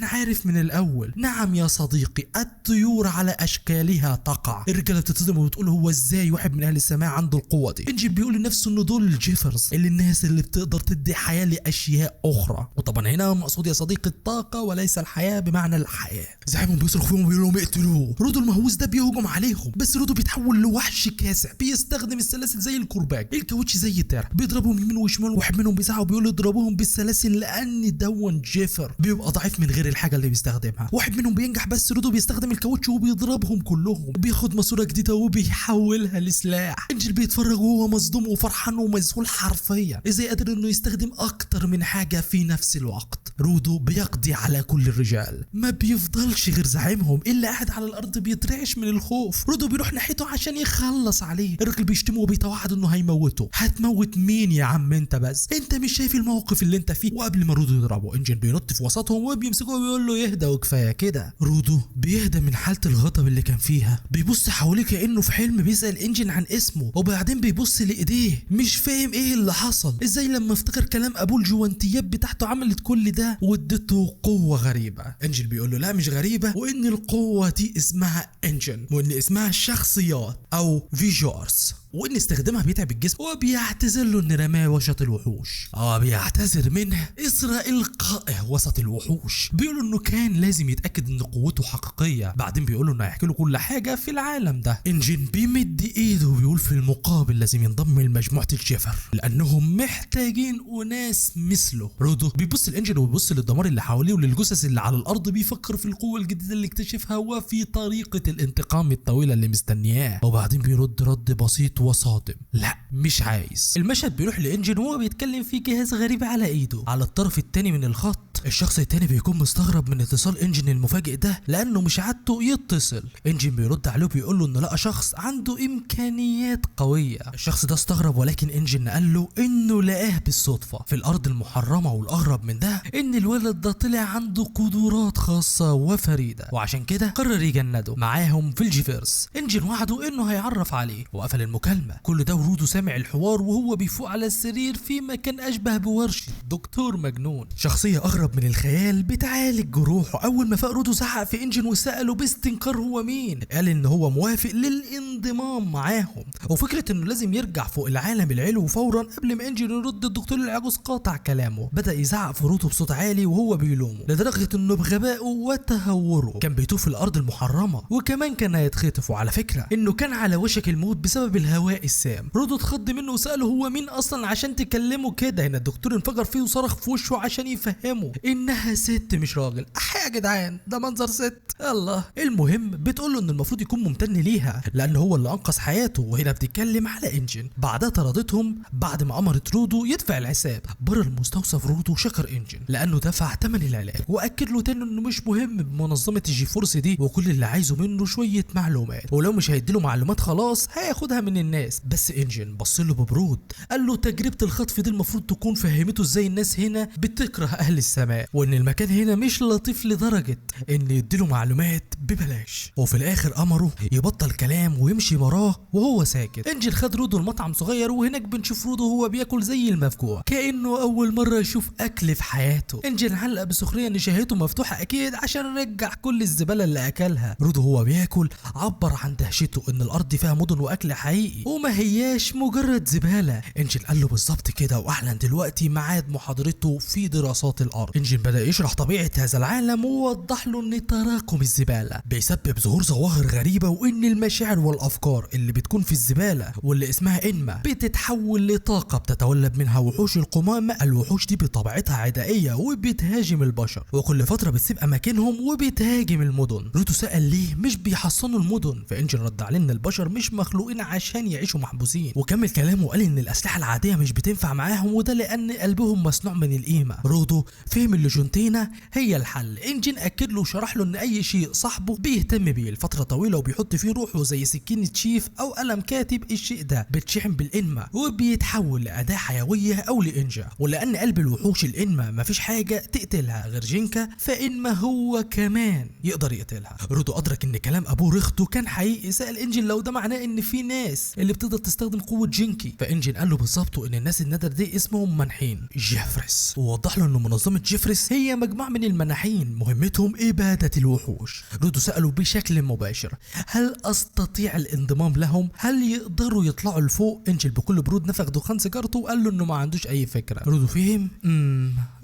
[SPEAKER 1] عارف من الاول. نعم يا صديقي، الطيور على اشكالها تقع. الرجالة بتتصدم وبتقول هو ازاي واحد من اهل السماء عنده القوة دي؟ انجن بيقول لنفسه انه دول الجيفرز، اللي الناس اللي بتقدر تدي حياة لاشياء اخرى. وطبعا هنا مقصود يا صديقي الطاقة وليس الحياة بمعنى الحياة. زعيمهم بيصرخ فيهم وبيقول لهم اقتلوه. رودو المهووس ده بيهجم عليهم، بس رودو بيتحول لوحش كاسح، بيستخدم السلاسل زي الكرباج، الكاوتش زي الترع، بيضربهم يمين وشمال. واحد منهم بيزعق وبيقول اضربوهم بالسلاسل لان دون جيفر بيبقى ضعيف من غير الحاجة اللي بيستخدمها. واحد منهم بينجح، بس رودو بيستخدم الكاوتش وبيضربهم كلهم، وبياخد ماسورة جديدة وبيحولها لسلاح. انجل بيتفرج وهو مصدوم وفرحان ومذهول حرفيا، ازاي قادر انه يستخدم اكتر من حاجة في نفس الوقت. رودو بيقضي على كل الرجال، ما بيفضلش غير زعيمهم اللي قاعد على الارض بيترعش من الخوف. رودو بيروح ناحيته عشان يخلص عليه. الراجل بيشتمه وبيتوعد انه هيموته. هتموت مين يا عم انت؟ بس انت مش شايف الموقف اللي انت فيه؟ وقبل ما رودو يضربه، انجن بينط في وسطهم وبيمسكه وبيقول له يهدى وكفايه كده. رودو بيهدى من حالة الغضب اللي كان فيها، بيبص حواليه كانه في حلم، بيسأل انجن عن اسمه، وبعدين بيبص لايديه مش فاهم ايه اللي حصل. ازاي لما افتكر كلام ابوه الجوانتيات بتاعته عملت كل ده وادته قوة غريبة. انجن بيقول له لا مش غريبة، وان القوة دي اسمها انجن، وان اسمها شخصيات او فيجورز. وان استخدامها بيتعب الجسم، وبيعتذر له ان رماه وسط الوحوش. بيعتذر منه اثر القائه وسط الوحوش، بيقولوا انه كان لازم يتاكد ان قوته حقيقيه. بعدين بيقولوا انه هيحكي له كل حاجه في العالم ده. انجن بيمد ايده وبيقول في المقابل لازم ينضم لمجموعه الشفر لانهم محتاجين اناس مثله. رودو بيبص الانجن وبيبص للدمار اللي حواليه وللجثث اللي على الارض، بيفكر في القوه الجديده اللي اكتشفها وفي طريقه الانتقام الطويله اللي مستنياه. وبعدين بيرد رد بسيط وصادم: لا مش عايز. المشهد بيروح لانجن وهو بيتكلم في جهاز غريب على ايده. على الطرف التاني من الخط الشخص التاني بيكون مستغرب من اتصال انجن المفاجئ ده لانه مش عادته يتصل. انجن بيرد عليه وبيقول له انه لقى شخص عنده امكانيات قويه. الشخص ده استغرب، ولكن انجن قال له انه لقاه بالصدفه في الارض المحرمه. والاغرب من ده ان الولد ده طلع عنده قدرات خاصه وفريده، وعشان كده قرر يجنده معاهم في الجيفيرس. انجن وعده انه هيعرف عليه وقفل المكالمه. كل ده ورودو سامع الحوار وهو بيفوق على السرير في مكان اشبه بورشه دكتور مجنون، شخصيه اغرب من الخيال بتعالج جروحه. اول ما فاق رودو زعق في انجن وساله باستنكار هو مين. قال ان هو موافق للانضمام معاهم، وفكره انه لازم يرجع فوق العالم العلوي فورا. قبل ما انجن يرد الدكتور العجوز قاطع كلامه، بدا يزعق في رودو بصوت عالي وهو بيلومه، لدرجه انه بغبائه وتهوره كان بيتوه في الارض المحرمه، وكمان كان هيتخطف. وعلى فكره انه كان على وشك الموت بسبب الهواء السام. رودو اتخض منه وساله هو مين اصلا عشان تكلمه كده. هنا الدكتور انفجر فيه وصرخ في وشه عشان يفهمه انها ست مش راجل. يا جدعان ده منظر ست. الله. المهم بتقول له ان المفروض يكون ممتن ليها لان هو اللي انقذ حياته. وهنا بتتكلم على انجن. بعدها طردتهم بعد ما امرت رودو يدفع الحساب. بره المستوصف رودو شكر انجن لانه دفع ثمن العلاج، واكد له تاني انه مش مهم بمنظمه الجي فورس دي، وكل اللي عايزه منه شويه معلومات، ولو مش هيديله معلومات خلاص هياخدها من الناس. بس انجن بص له ببرود، قال له تجربه الخطف دي المفروض تكون فهمته ازاي الناس هنا بتكره اهل السماء، وان المكان هنا مش لطيف لدرجه ان يديله معلومات ببلاش. وفي الاخر امره يبطل كلام ويمشي وراه وهو ساكت. انجن خد رودو المطعم صغير، وهناك بنشوف رودو وهو بياكل زي المفجوع كانه اول مره يشوف اكل في حياته. انجن علق بسخريه ان شهيته مفتوحه اكيد عشان رجع كل الزباله اللي اكلها. رودو هو بياكل عبر عن دهشته ان الارض فيها مدن واكل حقيقي وما هياش مجرد زباله. انجن قال له بالظبط كده، واعلن دلوقتي ميعاد محاضرته في دراسات الارض. انجن بدا يشرح طبيعه هذا العالم ووضح له ان تراكم الزباله بيسبب ظهور ظواهر غريبه، وان المشاعر والافكار اللي بتكون في الزباله واللي اسمها انما بتتحول لطاقه بتتولد منها وحوش القمامه. الوحوش دي بطبيعتها عدائيه وبتهاجم البشر، وكل فتره بتسيب اماكنهم وبتهاجم المدن. رودو سال ليه مش بيحصنوا المدن، فانجن رد عليه ان البشر مش مخلوقين عشان يعيشوا محبوسين، وكمل كلامه وقال ان الاسلحه العاديه مش بتنفع معاهم، وده لان قلبهم مصنوع من القيمه. رودو فهم ان جونتينا هي الحل. انجن اكد له وشرح له ان اي شيء صاحبه بيهتم بيه لفتره طويله وبيحط فيه روحه زي سكينه شيف او قلم كاتب، الشيء ده بتشحن بالانما وبيتحول لاداه حيويه او لانجا. ولان قلب الوحوش الانما مفيش حاجه تقتلها غير جينكا، فانما هو كمان يقدر يقتلها. رودو ادرك ان كلام ابوه ريختو كان حقيقي. سال انجن لو ده معناه ان في ناس اللي بتقدر تستخدم قوه جينكي، فانجن قال له بالظبط ان الناس النادر دي اسمهم منحين جيفرس، ووضح له ان منظمه جيفرس هي مجموعه من المناحين مهمتهم اباده الوحوش. رودو ساله بشكل مباشر هل استطيع الانضمام لهم؟ هل يقدروا يطلعوا لفوق؟ انجن بكل برود نفخ دخان سيجارته وقال له انه ما عندوش اي فكره. رودو فهم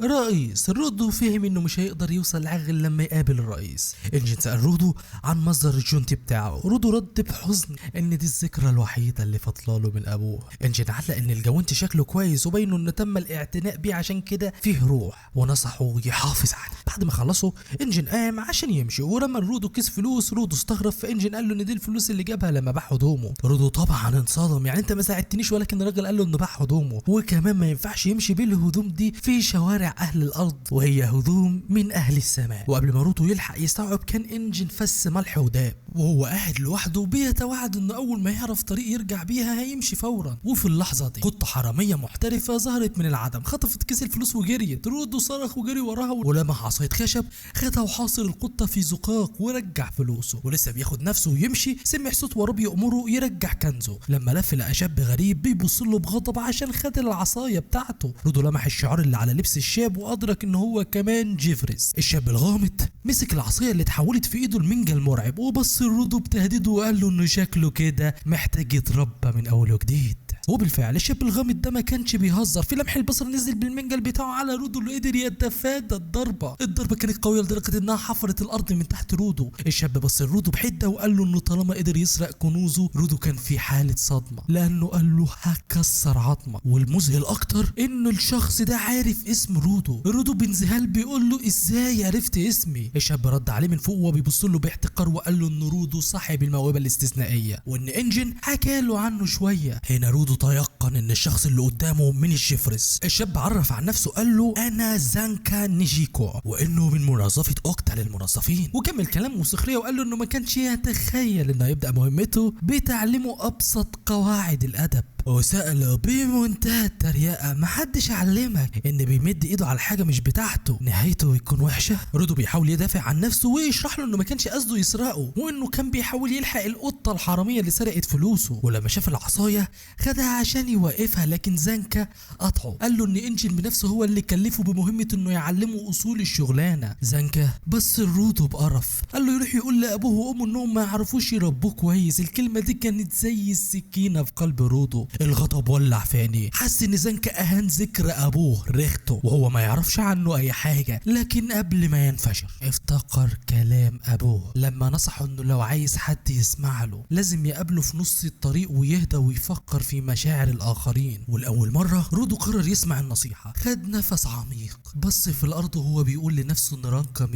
[SPEAKER 1] رئيس. رودو فهم انه مش هيقدر يوصل غير لما يقابل الرئيس. انجن سال رودو عن مصدر الجونتي بتاعه. رودو رد بحزن ان دي الذكرى الوحيده اللي فاضلاله من ابوه. انجن علق ان الجوانتي شكله كويس وبينه انه تم الاعتناء بيه عشان كده فيه روح، ونصحه يحافظ عليه. بعد ما خلصوا انجن قام عشان يمشي ورمى رودو كيس فلوس. رودو استغرب، فانجن قال له ان دي الفلوس اللي جابها لما باع هدومه. رودو طبعا انصدم، يعني انت ما ساعدتنيش، ولكن الراجل قال له انه باع هدومه، وكمان ما ينفعش يمشي بالهدوم دي في شوارع اهل الارض وهي هدوم من اهل السماء. وقبل ما رودو يلحق يستوعب كان انجن فس ملح وداب وهو قاعد لوحده بيتوعد انه اول ما يعرف طريق يرجع بيها هيمشي فورا. وفي اللحظه دي قطه حراميه محترفه ظهرت من العدم، خطفت كيس الفلوس وجريت. رودو صرخ وجري وراها ولمح عصايه خشب خدها وحاصر القطه في زقاق ورجع فلوسه. ولسه بياخد نفسه ويمشي سمع صوت وراه بيأمره يرجع كنزه. لما لف لقى شاب غريب بيبص له بغضب عشان خد العصايه بتاعته. رودو لمح الشعار اللي على لبس الشاب وادرك ان هو كمان جيفرس. الشاب الغامض مسك العصايه اللي اتحولت في ايده المنجا المرعب وبص لرودو بتهديده وقال له انه شكله كده محتاج يتربى من اول وجديد. وبالفعل الشاب الغامض ده ما كانش بيهزر، في لمح البصر نزل بالمنجل بتاعه على رودو اللي قدر يتفادى الضربه كانت قويه لدرجه انها حفرت الارض من تحت رودو. الشاب بص لرودو بحده وقال له انه طالما قدر يسرق كنوزه. رودو كان في حاله صدمه لانه قال له هكسر عظمك، والمذهل اكتر ان الشخص ده عارف اسم رودو. رودو بانذهال بيقول له ازاي عرفت اسمي؟ الشاب رد عليه من فوق وبيبص له باحتقار وقال له ان رودو صاحب الموهبه الاستثنائيه وان انجن حكى له عنه شويه. هنا رودو تيقن ان الشخص اللي قدامه من الشفرس. الشاب عرف عن نفسه قال له انا زانكا نيجيكو وانه من منظفه اوكتا للمنظفين، وكمل كلامه سخريه وقال له انه ما كانش يتخيل انه يبدا مهمته بتعليمه ابسط قواعد الادب. وسأله بمنتهى التريقة محدش علمك ان بيمد ايده على حاجة مش بتاعته نهايته يكون وحشة؟ رودو بيحاول يدافع عن نفسه ويشرح له انه ما كانش قصده يسرقه وانه كان بيحاول يلحق القطة الحرامية اللي سرقت فلوسه، ولما شاف العصاية خدها عشان يوقفها لكن زانكا قطعه. قال له ان انجن بنفسه هو اللي كلفه بمهمة انه يعلمه اصول الشغلانة. زانكا بص لرودو بقرف قال له يروح يقول لابوه وامه انهم ما يعرفوش يربوه كويس. الكلمة دي كانت زي السكينة في قلب رودو. الغضب ولع في عينيه، حس ان زانكا اهان ذكر ابوه ريختو وهو ما يعرفش عنه اي حاجه، لكن قبل ما ينفجر افتكر كلام ابوه لما نصحه انه لو عايز حد يسمع له لازم يقابله في نص الطريق ويهدى ويفكر في مشاعر الاخرين. والاول مره رودو قرر يسمع النصيحه، خد نفس عميق بص في الارض وهو بيقول لنفسه ان رانكا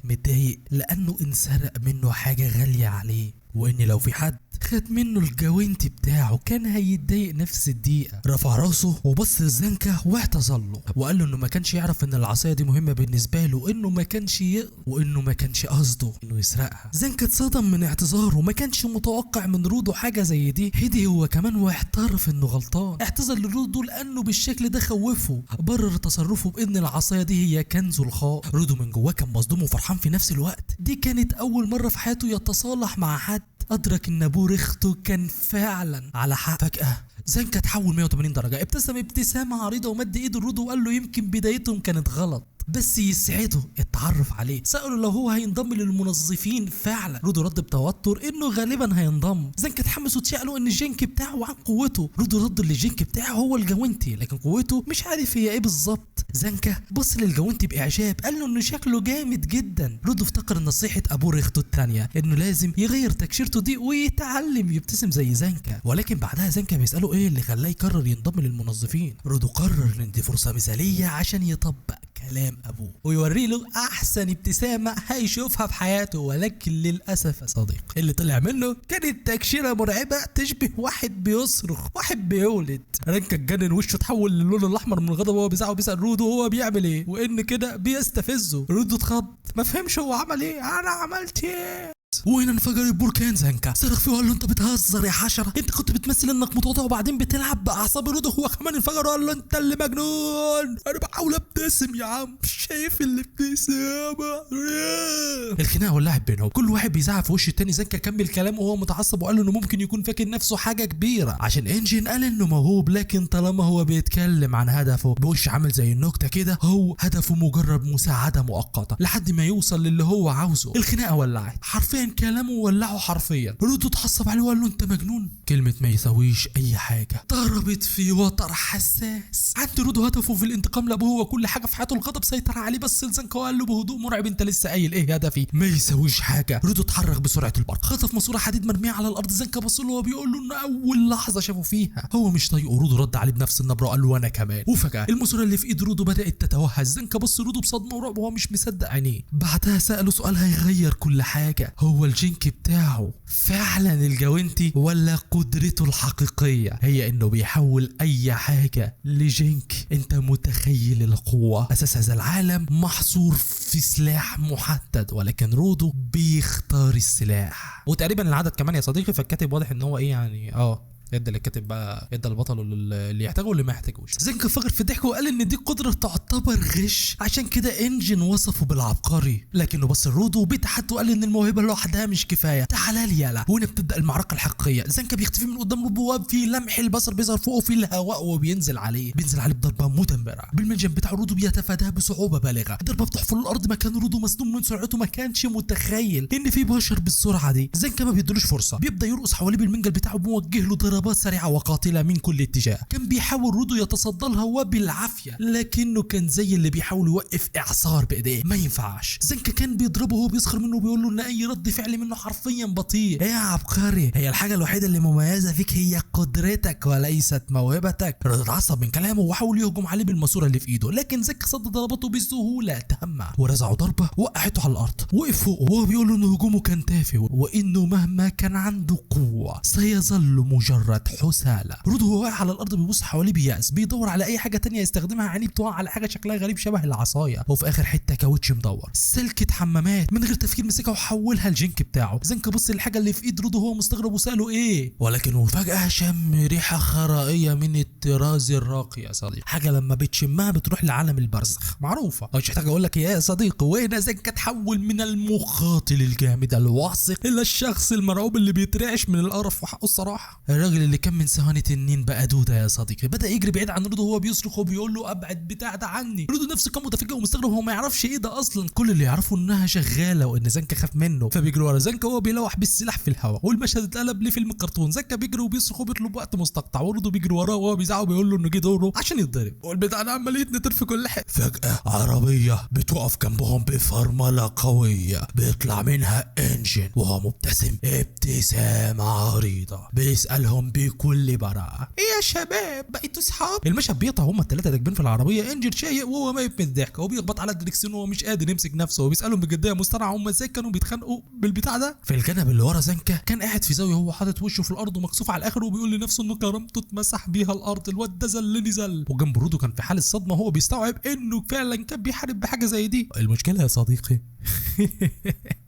[SPEAKER 1] متضايق لانه انسرق منه حاجه غاليه عليه، وان لو في حد خد منه الجوينت بتاعه كان هيتضايق نفس الدقيقه. رفع راسه وبص لزانكا واعتذر له وقال له انه ما كانش يعرف ان العصايه دي مهمه بالنسبه له وانه ما كانش قصده انه يسرقها. زانكا اتصدم من اعتذاره وما كانش متوقع من رودو حاجه زي دي. هدي هو كمان واعترف انه غلطان، اعتذر لرودو لانه بالشكل ده خوفه، برر تصرفه بان العصايه دي هي كنزه الخاص. رودو من جواه كان مصدوم وفرحان في نفس الوقت، دي كانت اول مره في حياته يتصالح مع حد. أدرك إن أبوه ريختو كان فعلا على حق. فجأة زانكا تحول 180 درجة، ابتسم ابتسامة عريضة ومد إيده لرودو وقال له يمكن بدايتهم كانت غلط بس يسعده التعرف عليه. سأله لو هو هينضم للمنظفين فعلا. رودو رد بتوتر انه غالبا هينضم. زانكا اتحمس وتسأله ان الجنك بتاعه عن قوته. رودو رد ان الجنك بتاعه هو الجوينتي لكن قوته مش عارف هي ايه بالظبط. زانكا بص للجوينتي باعجاب قال له انه شكله جامد جدا. رودو افتكر نصيحة ابو ريختو الثانية انه لازم يغير تكشيرته دي ويتعلم يبتسم زي زانكا، ولكن بعدها زانكا بيسأله ايه اللي خلاه يقرر ينضم للمنظفين. رودو قرر ان دي فرصة مثالية عشان يطبق كلام ابوه ويوري له احسن ابتسامه هيشوفها في حياته، ولكن للاسف يا صديقي اللي طلع منه كانت تكشيره مرعبه تشبه واحد بيصرخ واحد بيولد. رانكا اتجنن وشه اتحول للون الاحمر من الغضب وهو بيزعق وبيسال رودو هو بيعمل ايه وان كده بيستفزه. رودو اتخض ما فهمش هو عمل ايه، انا عملت ايه؟ وهنا انفجر البركان. زانكا صرخ فيه وقال له انت بتهزر يا حشره، انت كنت بتمثل انك متواضع وبعدين بتلعب باعصاب رودو. هو كمان انفجر وقال له انت اللي مجنون، انا بحاول ابتسم يا عم مش شايف الابتسامه. الخناقه ولعت بينهم كل واحد بيزعق في وش التاني. زانكا كمل كلامه وهو متعصب وقال له انه ممكن يكون فاكر نفسه حاجه كبيره عشان انجن قال انه موهوب، لكن طالما هو بيتكلم عن هدفه بوش عامل زي النكته كده هو هدفه مجرد مساعده مؤقته لحد ما يوصل للي هو عاوزه. الخناقه ولعت حرفيا، كلامه ولعه حرفيا. رودو اتعصب عليه وقال له انت مجنون. كلمه ما يسويش اي حاجه ضربت في وتر حساس عند رودو. هدفه في الانتقام لابوه وكل حاجه في حياته. الغضب سيطر عليه بس زانكا وقال له بهدوء مرعب انت لسه قايل ايه هدفي؟ ما يسويش حاجه. رودو اتحرك بسرعه البرق خطف ماسوره حديد مرميه على الارض. زانكا بص له وهو بيقول له ان اول لحظه شافه فيها هو مش طايقه. رودو رد عليه بنفس النبره وقال له وانا كمان. وفجاه الماسوره اللي في ايد رودو بدات تتوهج. زانكا بص رودو بصدمه ورعب وهو مش مصدق عينيه. بعدها ساله سؤال هيغير كل حاجه، هو الجنك بتاعه فعلا الجوينتي ولا قدرته الحقيقيه هي انه بيحول اي حاجه لجنك؟ انت متخيل القوه؟ اساس هذا العالم محصور في سلاح محدد ولكن رودو بيختار السلاح. وتقريبا العدد كمان يا صديقي، فالكاتب واضح ان هو ايه يعني ادى للكاتب بقى، ادى البطل اللي يحتاجه واللي ما يحتاجوش. زنكا فجر في الضحك وقال ان دي قدره تعتبر غش، عشان كده انجن وصفه بالعبقري. لكنه بص لرودو بتحدي وقال ان الموهبه لوحدها مش كفايه، تعالى لي يلا. وهنا بتبدا المعركه الحقيقيه. زنكا بيختفي من قدام رودو وفي لمح البصر بيظهر فوقه في الهواء وبينزل عليه بضربه مدمره. بالمنجم بتاع رودو بيتفاداها بصعوبه بالغه. الضربه بتحفر الارض مكان رودو مصدوم من سرعته، ما كانش متخيل ان في بشر بالسرعه دي. زنكا ما بيدلوش فرصه، بيبدا يرقص حواليه بالمنجل بتاعه موجه له ضربات سريعه وقاتله من كل اتجاه. كان بيحاول رودو يتصدى لها وبالعافيه، لكنه كان زي اللي بيحاول يوقف اعصار بايديه، ما ينفعش. زنكا كان بيضربه وهو بيسخر منه وبيقول له ان اي رد فعل منه حرفيا بطيء. يا عبقري، هي الحاجه الوحيده اللي مميزه فيك هي قدرتك وليست موهبتك. رودو اتعصب من كلامه وحاول يهجم عليه بالماسوره اللي في ايده، لكن زنكا صد ضربته بسهوله تامه ورزعه ضربه وقعته على الارض. وقف فوقه وهو بيقول له ان هجومه كان تافه وانه مهما كان عنده قوه سيظل مجرد حساله. رودو وهو واقع على الارض بيبص حواليه بيأس، بيدور على اي حاجه تانية يستخدمها. عينيه بتقع على حاجه شكلها غريب شبه العصايه، وفي اخر حته كاوتش مدور سلكه حمامات. من غير تفكير مسكها وحولها الجنك بتاعه. زنكا بص للحاجه اللي في ايد رودو وهو مستغرب وساله ايه، ولكنه فجاه شم ريحه خرائيه من الطراز الراقي يا صديقي. حاجه لما بتشمها بتروح لعالم البرزخ، معروفه، مش محتاج اقول لك يا صديقي. وهنا زنكا تحول من المقاتل الجامد الواثق الى الشخص المرعوب اللي بيترعش من القرف وحقه الصراحه. الراجل اللي كان من ثواني تنين بقى دوده يا صديقي. بدا يجري بعيد عن رودو وهو بيصرخ وبيقول له ابعد بتاع ده عني. رودو نفسه كان متفاجئ ومستغرب، هو ما يعرفش ايه ده اصلا. كل اللي يعرفه انها شغاله وان زنكا خاف منه، فبيجري ورا زنكا وهو بيلوح بالسلاح في الهواء. والمشهد اتقلب لفيلم كرتون. زنكا بيجري وبيصرخ وبيطلب وقت مستقطع، ورودو بيجري وراه وهو بيزعق وبيقول له انه جه دوره عشان يتضرب. والبتاع ده عمال يتنطر في كل حته. فجاه عربيه بتقف جنبهم بفرمله قويه، بيطلع منها انجن وهو مبتسم ابتسامه عريضه، بيسالهم بكل براءه ايه يا شباب بقيتوا صحاب؟ المشهد بيقطع هما الثلاثه راكبين في العربيه، انجن شايق وهو ميت من الضحك وبيخبط على الدركسيون وهو مش قادر يمسك نفسه، وبيسالهم بجديه مصطنعه هما ازاي كانوا بيتخانقوا بالبتاع ده. في الجنب اللي ورا زنكا كان قاعد في زاويه وهو حاطط وشه في الارض ومكسوف على الاخر، وبيقول لنفسه انه كرامته اتمسح بيها الارض، الواد ده زلني زل. وجنب رودو كان في حاله صدمه وهو بيستوعب انه فعلا كان بيحارب بحاجه زي دي. المشكله يا صديقي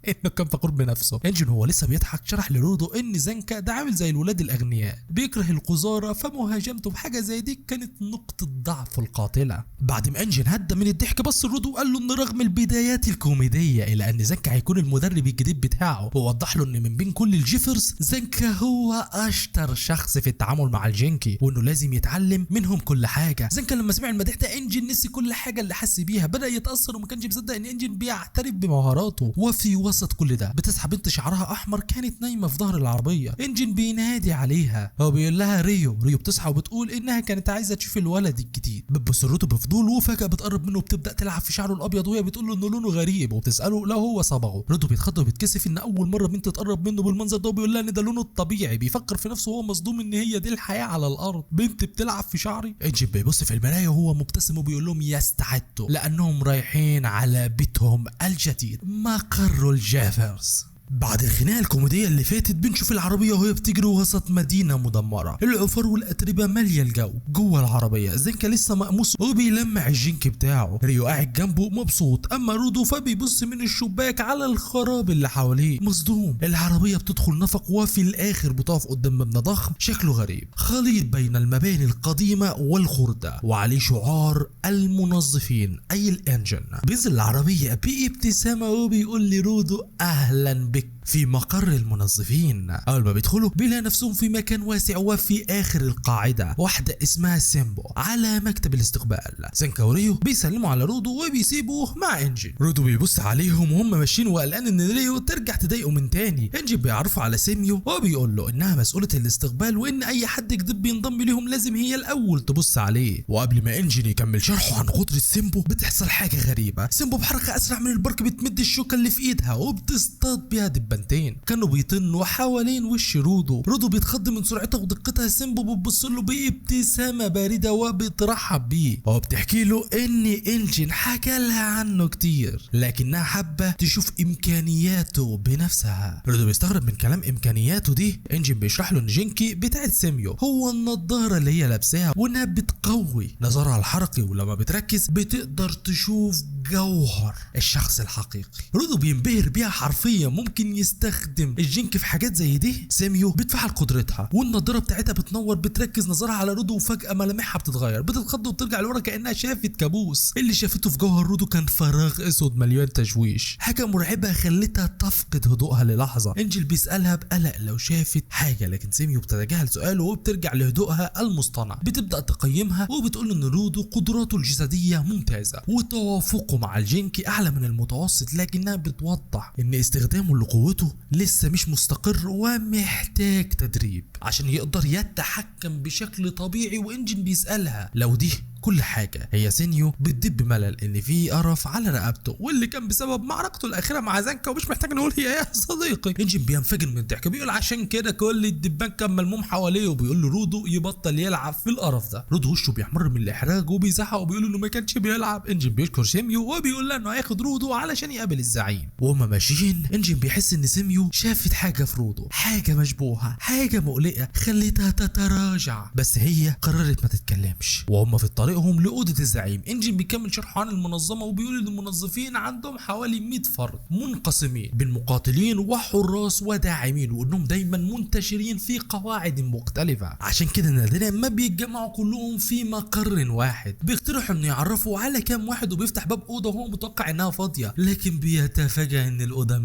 [SPEAKER 1] انه كان فخور بنفسه. انجن هو لسه بيضحك شرح لرودو ان زنكا ده عامل زي الولاد الاغنياء، بيكره القذاره، فمهاجمته بحاجه زي دي كانت نقطه ضعفه القاتله. بعد ما انجن هدى من الضحك بص لرودو وقال له ان رغم البدايات الكوميديه الا ان زنكا هيكون المدرب الجديد بتاعه، ووضح له ان من بين كل الجيفرز زنكا هو اشطر شخص في التعامل مع الجنكي، وانه لازم يتعلم منهم كل حاجه. زنكا لما سمع المدح ده انجن نسي كل حاجه اللي حس بيها، بدا يتاثر وما كانش مصدق ان انجن بيعترف بمهاراته. وفي وسط كل ده بتصحى بنت شعرها احمر كانت نايمه في ظهر العربيه. انجن بينادي عليها، هو بيقول لها ريو. ريو بتصحى وبتقول انها كانت عايزه تشوف الولد الجديد. بتبص رودو بفضول وفجاه بتقرب منه وبتبدا تلعب في شعره الابيض وهي بتقول له انه لونه غريب، وبتساله لو هو صبغه. رودو بيتخض وبيتكسف ان اول مره بنت تقرب منه بالمنظر ده، وبيقول لها ان ده لونه الطبيعي. بيفكر في نفسه وهو مصدوم ان هي دي الحياه على الارض، بنت بتلعب في شعري. انجن بيبص في المرايه وهو مبتسم وبيقول لهم يستعدوا لانهم رايحين على بيتهم الجديد مقر الجيفرز. بعد الخناقه الكوميديه اللي فاتت بنشوف العربيه وهي بتجري وسط مدينه مدمره، العفار والاتربه ماليه الجو. جوه العربيه زنكا لسه مقموس وبيلمع الجنك بتاعه، ريو قاعد جنبه مبسوط، اما رودو فبيبص من الشباك على الخراب اللي حواليه مصدوم. العربيه بتدخل نفق وفي الاخر بتقف قدام مبنى ضخم شكله غريب، خليط بين المباني القديمه والخرده، وعليه شعار المنظفين اي الانجن. بينزل العربيه بابتسامه وبيقول لرودو اهلا بك في مقر المنظفين. اول ما بيدخلوا بيلاقي نفسهم في مكان واسع، وفي اخر القاعده واحده اسمها سيمبو على مكتب الاستقبال. زنكا وريو بيسلموا على رودو وبيسيبوه مع انجن. رودو بيبص عليهم وهم ماشيين وقلقان ان ريو ترجع تضايقه من تاني. انجن بيعرفوا على سيميو وبيقول له انها مسؤوله الاستقبال، وان اي حد جديد بينضم ليهم لازم هي الاول تبص عليه. وقبل ما انجن يكمل شرحه عن قدره سيمبو بتحصل حاجه غريبه. سيمبو بحركه اسرع من البرق بتمد الشوكه اللي في ايدها وبتصطاد بيها دبانتين كانوا بيطنوا حوالين وش رودو. رودو بيتخض من سرعتها ودقتها. سيمبو بتبص له بابتسامه بارده وبترحب بيه، وبتحكي له ان انجن حكى لها عنه كتير لكنها حابه تشوف امكانياته بنفسها. رودو بيستغرب من كلام امكانياته دي. انجن بيشرح له ان جينكي بتاعت سيميو هو النضاره اللي هي لابساها، وانها بتقوي نظرها الحركي، ولما بتركز بتقدر تشوف جوهر الشخص الحقيقي. رودو بينبهر بيها حرفيا، ممكن يستخدم الجنك في حاجات زي دي. سيميو بتفعل قدرتها والنضاره بتاعتها بتنور، بتركز نظرها على رودو وفجاه ملامحها بتتغير، بتتخض وبترجع لورا كانها شافت كابوس. اللي شافته في جوهر رودو كان فراغ اسود مليان تشويش، حاجه مرعبه خلتها تفقد هدوءها للحظه. انجل بيسالها بقلق لو شافت حاجه، لكن سيميو بتتجاهل سؤاله وبترجع لهدوءها المصطنع. بتبدا تقيمها وبتقول ان رودو قدراته الجسديه ممتازه وتوافقه مع الجنكي اعلى من المتوسط، لكنها بتوضح ان استخدامه لقوته لسه مش مستقر ومحتاج تدريب عشان يقدر يتحكم بشكل طبيعي. وانجن بيسالها لو دي كل حاجة، هي سينيو بتدب ملل ان في قرف على رقبته، واللي كان بسبب معركته الاخيرة مع زانكا، ومش محتاج نقول هي يا صديقي. انجن بينفجر من الضحك، بيقول عشان كده كل الدبان كان ملموم حواليه، وبيقول له رودو يبطل يلعب في القرف ده. رودو وشه بيحمر من الاحراج وبيزعق وبيقول انه ما كانش بيلعب. انجن بيشكر سيميو وبيقول له انه هياخد رودو علشان يقابل الزعيم. وهما ماشيين انجن بيحس ان سيميو شافت حاجة في رودو، حاجة مشبوهة، حاجة مقلقة خلتها تتراجع، بس هي قررت ما تتكلمش. وهم في طريقهم لأوضة الزعيم، انجن بيكمل شرحه عن المنظمة وبيقول ان المنظفين عندهم حوالي 100 فرد منقسمين بين مقاتلين وحراس وداعمين، وانهم دايما منتشرين في قواعد مختلفة، عشان كده نادرا ما بيتجمعوا كلهم في مقر واحد. بيقترحوا انه يعرفوا على كام واحد، وبيفتح باب اوضه وهو متوقع انها فاضية، لكن بيتفاجأ ان الاوضه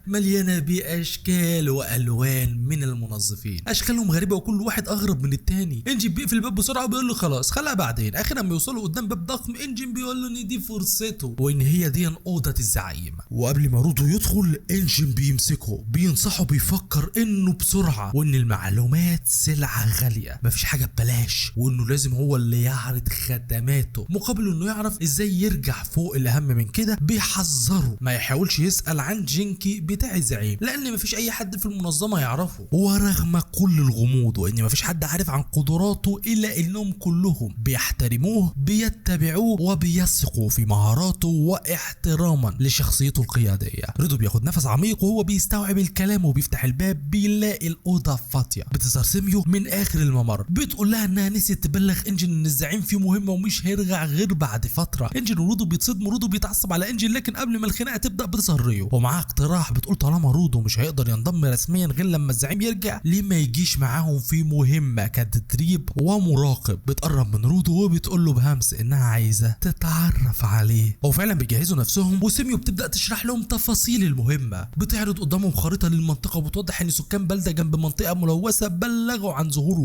[SPEAKER 1] مليانة باشكال والوان من المنظفين، اشكالهم غريبة وكل واحد اغرب من التاني. انجن بيقفل الباب بسرعة وبيقول له خلاص خلها بعدين. اخيرا ما يوصلوا قدام باب ضخم، انجن بيقول له ان دي فرصته وان هي دي اوضه الزعيم. وقبل ما رودو يدخل انجن بيمسكه، بينصحه، بيفكر انه بسرعه وان المعلومات سلعه غاليه، مفيش حاجه ببلاش، وانه لازم هو اللي يعرض خدماته مقابل انه يعرف ازاي يرجع فوق. الاهم من كده بيحذره ما يحاولش يسال عن جينكي بتاع الزعيم، لان مفيش اي حد في المنظمه يعرفه، ورغم كل الغموض وان مفيش حد عارف عن قدراته الا انهم كلهم بيحترموه، بيتبعوه، وبيثقوا في مهاراته واحتراما لشخصيته القياديه. رودو بياخد نفس عميق وهو بيستوعب الكلام، وبيفتح الباب بيلاقي الاوضه فاضيه. بتظهر سيميو من اخر الممر، بتقول لها انها نسيت تبلغ انجن ان الزعيم في مهمه ومش هيرجع غير بعد فتره. انجن ورودو بيتصدموا، رودو بيتعصب على انجن، لكن قبل ما الخناقه تبدا بتظهر ريو ومعاها اقتراح. بتقول طالما رودو مش هيقدر ينضم رسميا غير لما الزعيم يرجع، ليه ما يجيش معاهم في مهمه كتدريب ومراقب. بتقرب من رودو وبتقول له بهمس انها عايزه تتعرف عليه، وفعلا بيجهزوا نفسهم. وسيميو بتبدا تشرح لهم تفاصيل المهمه، بتعرض قدامهم خريطه للمنطقه وبتوضح ان سكان بلده جنب منطقه ملوثه بلغوا عن ظهور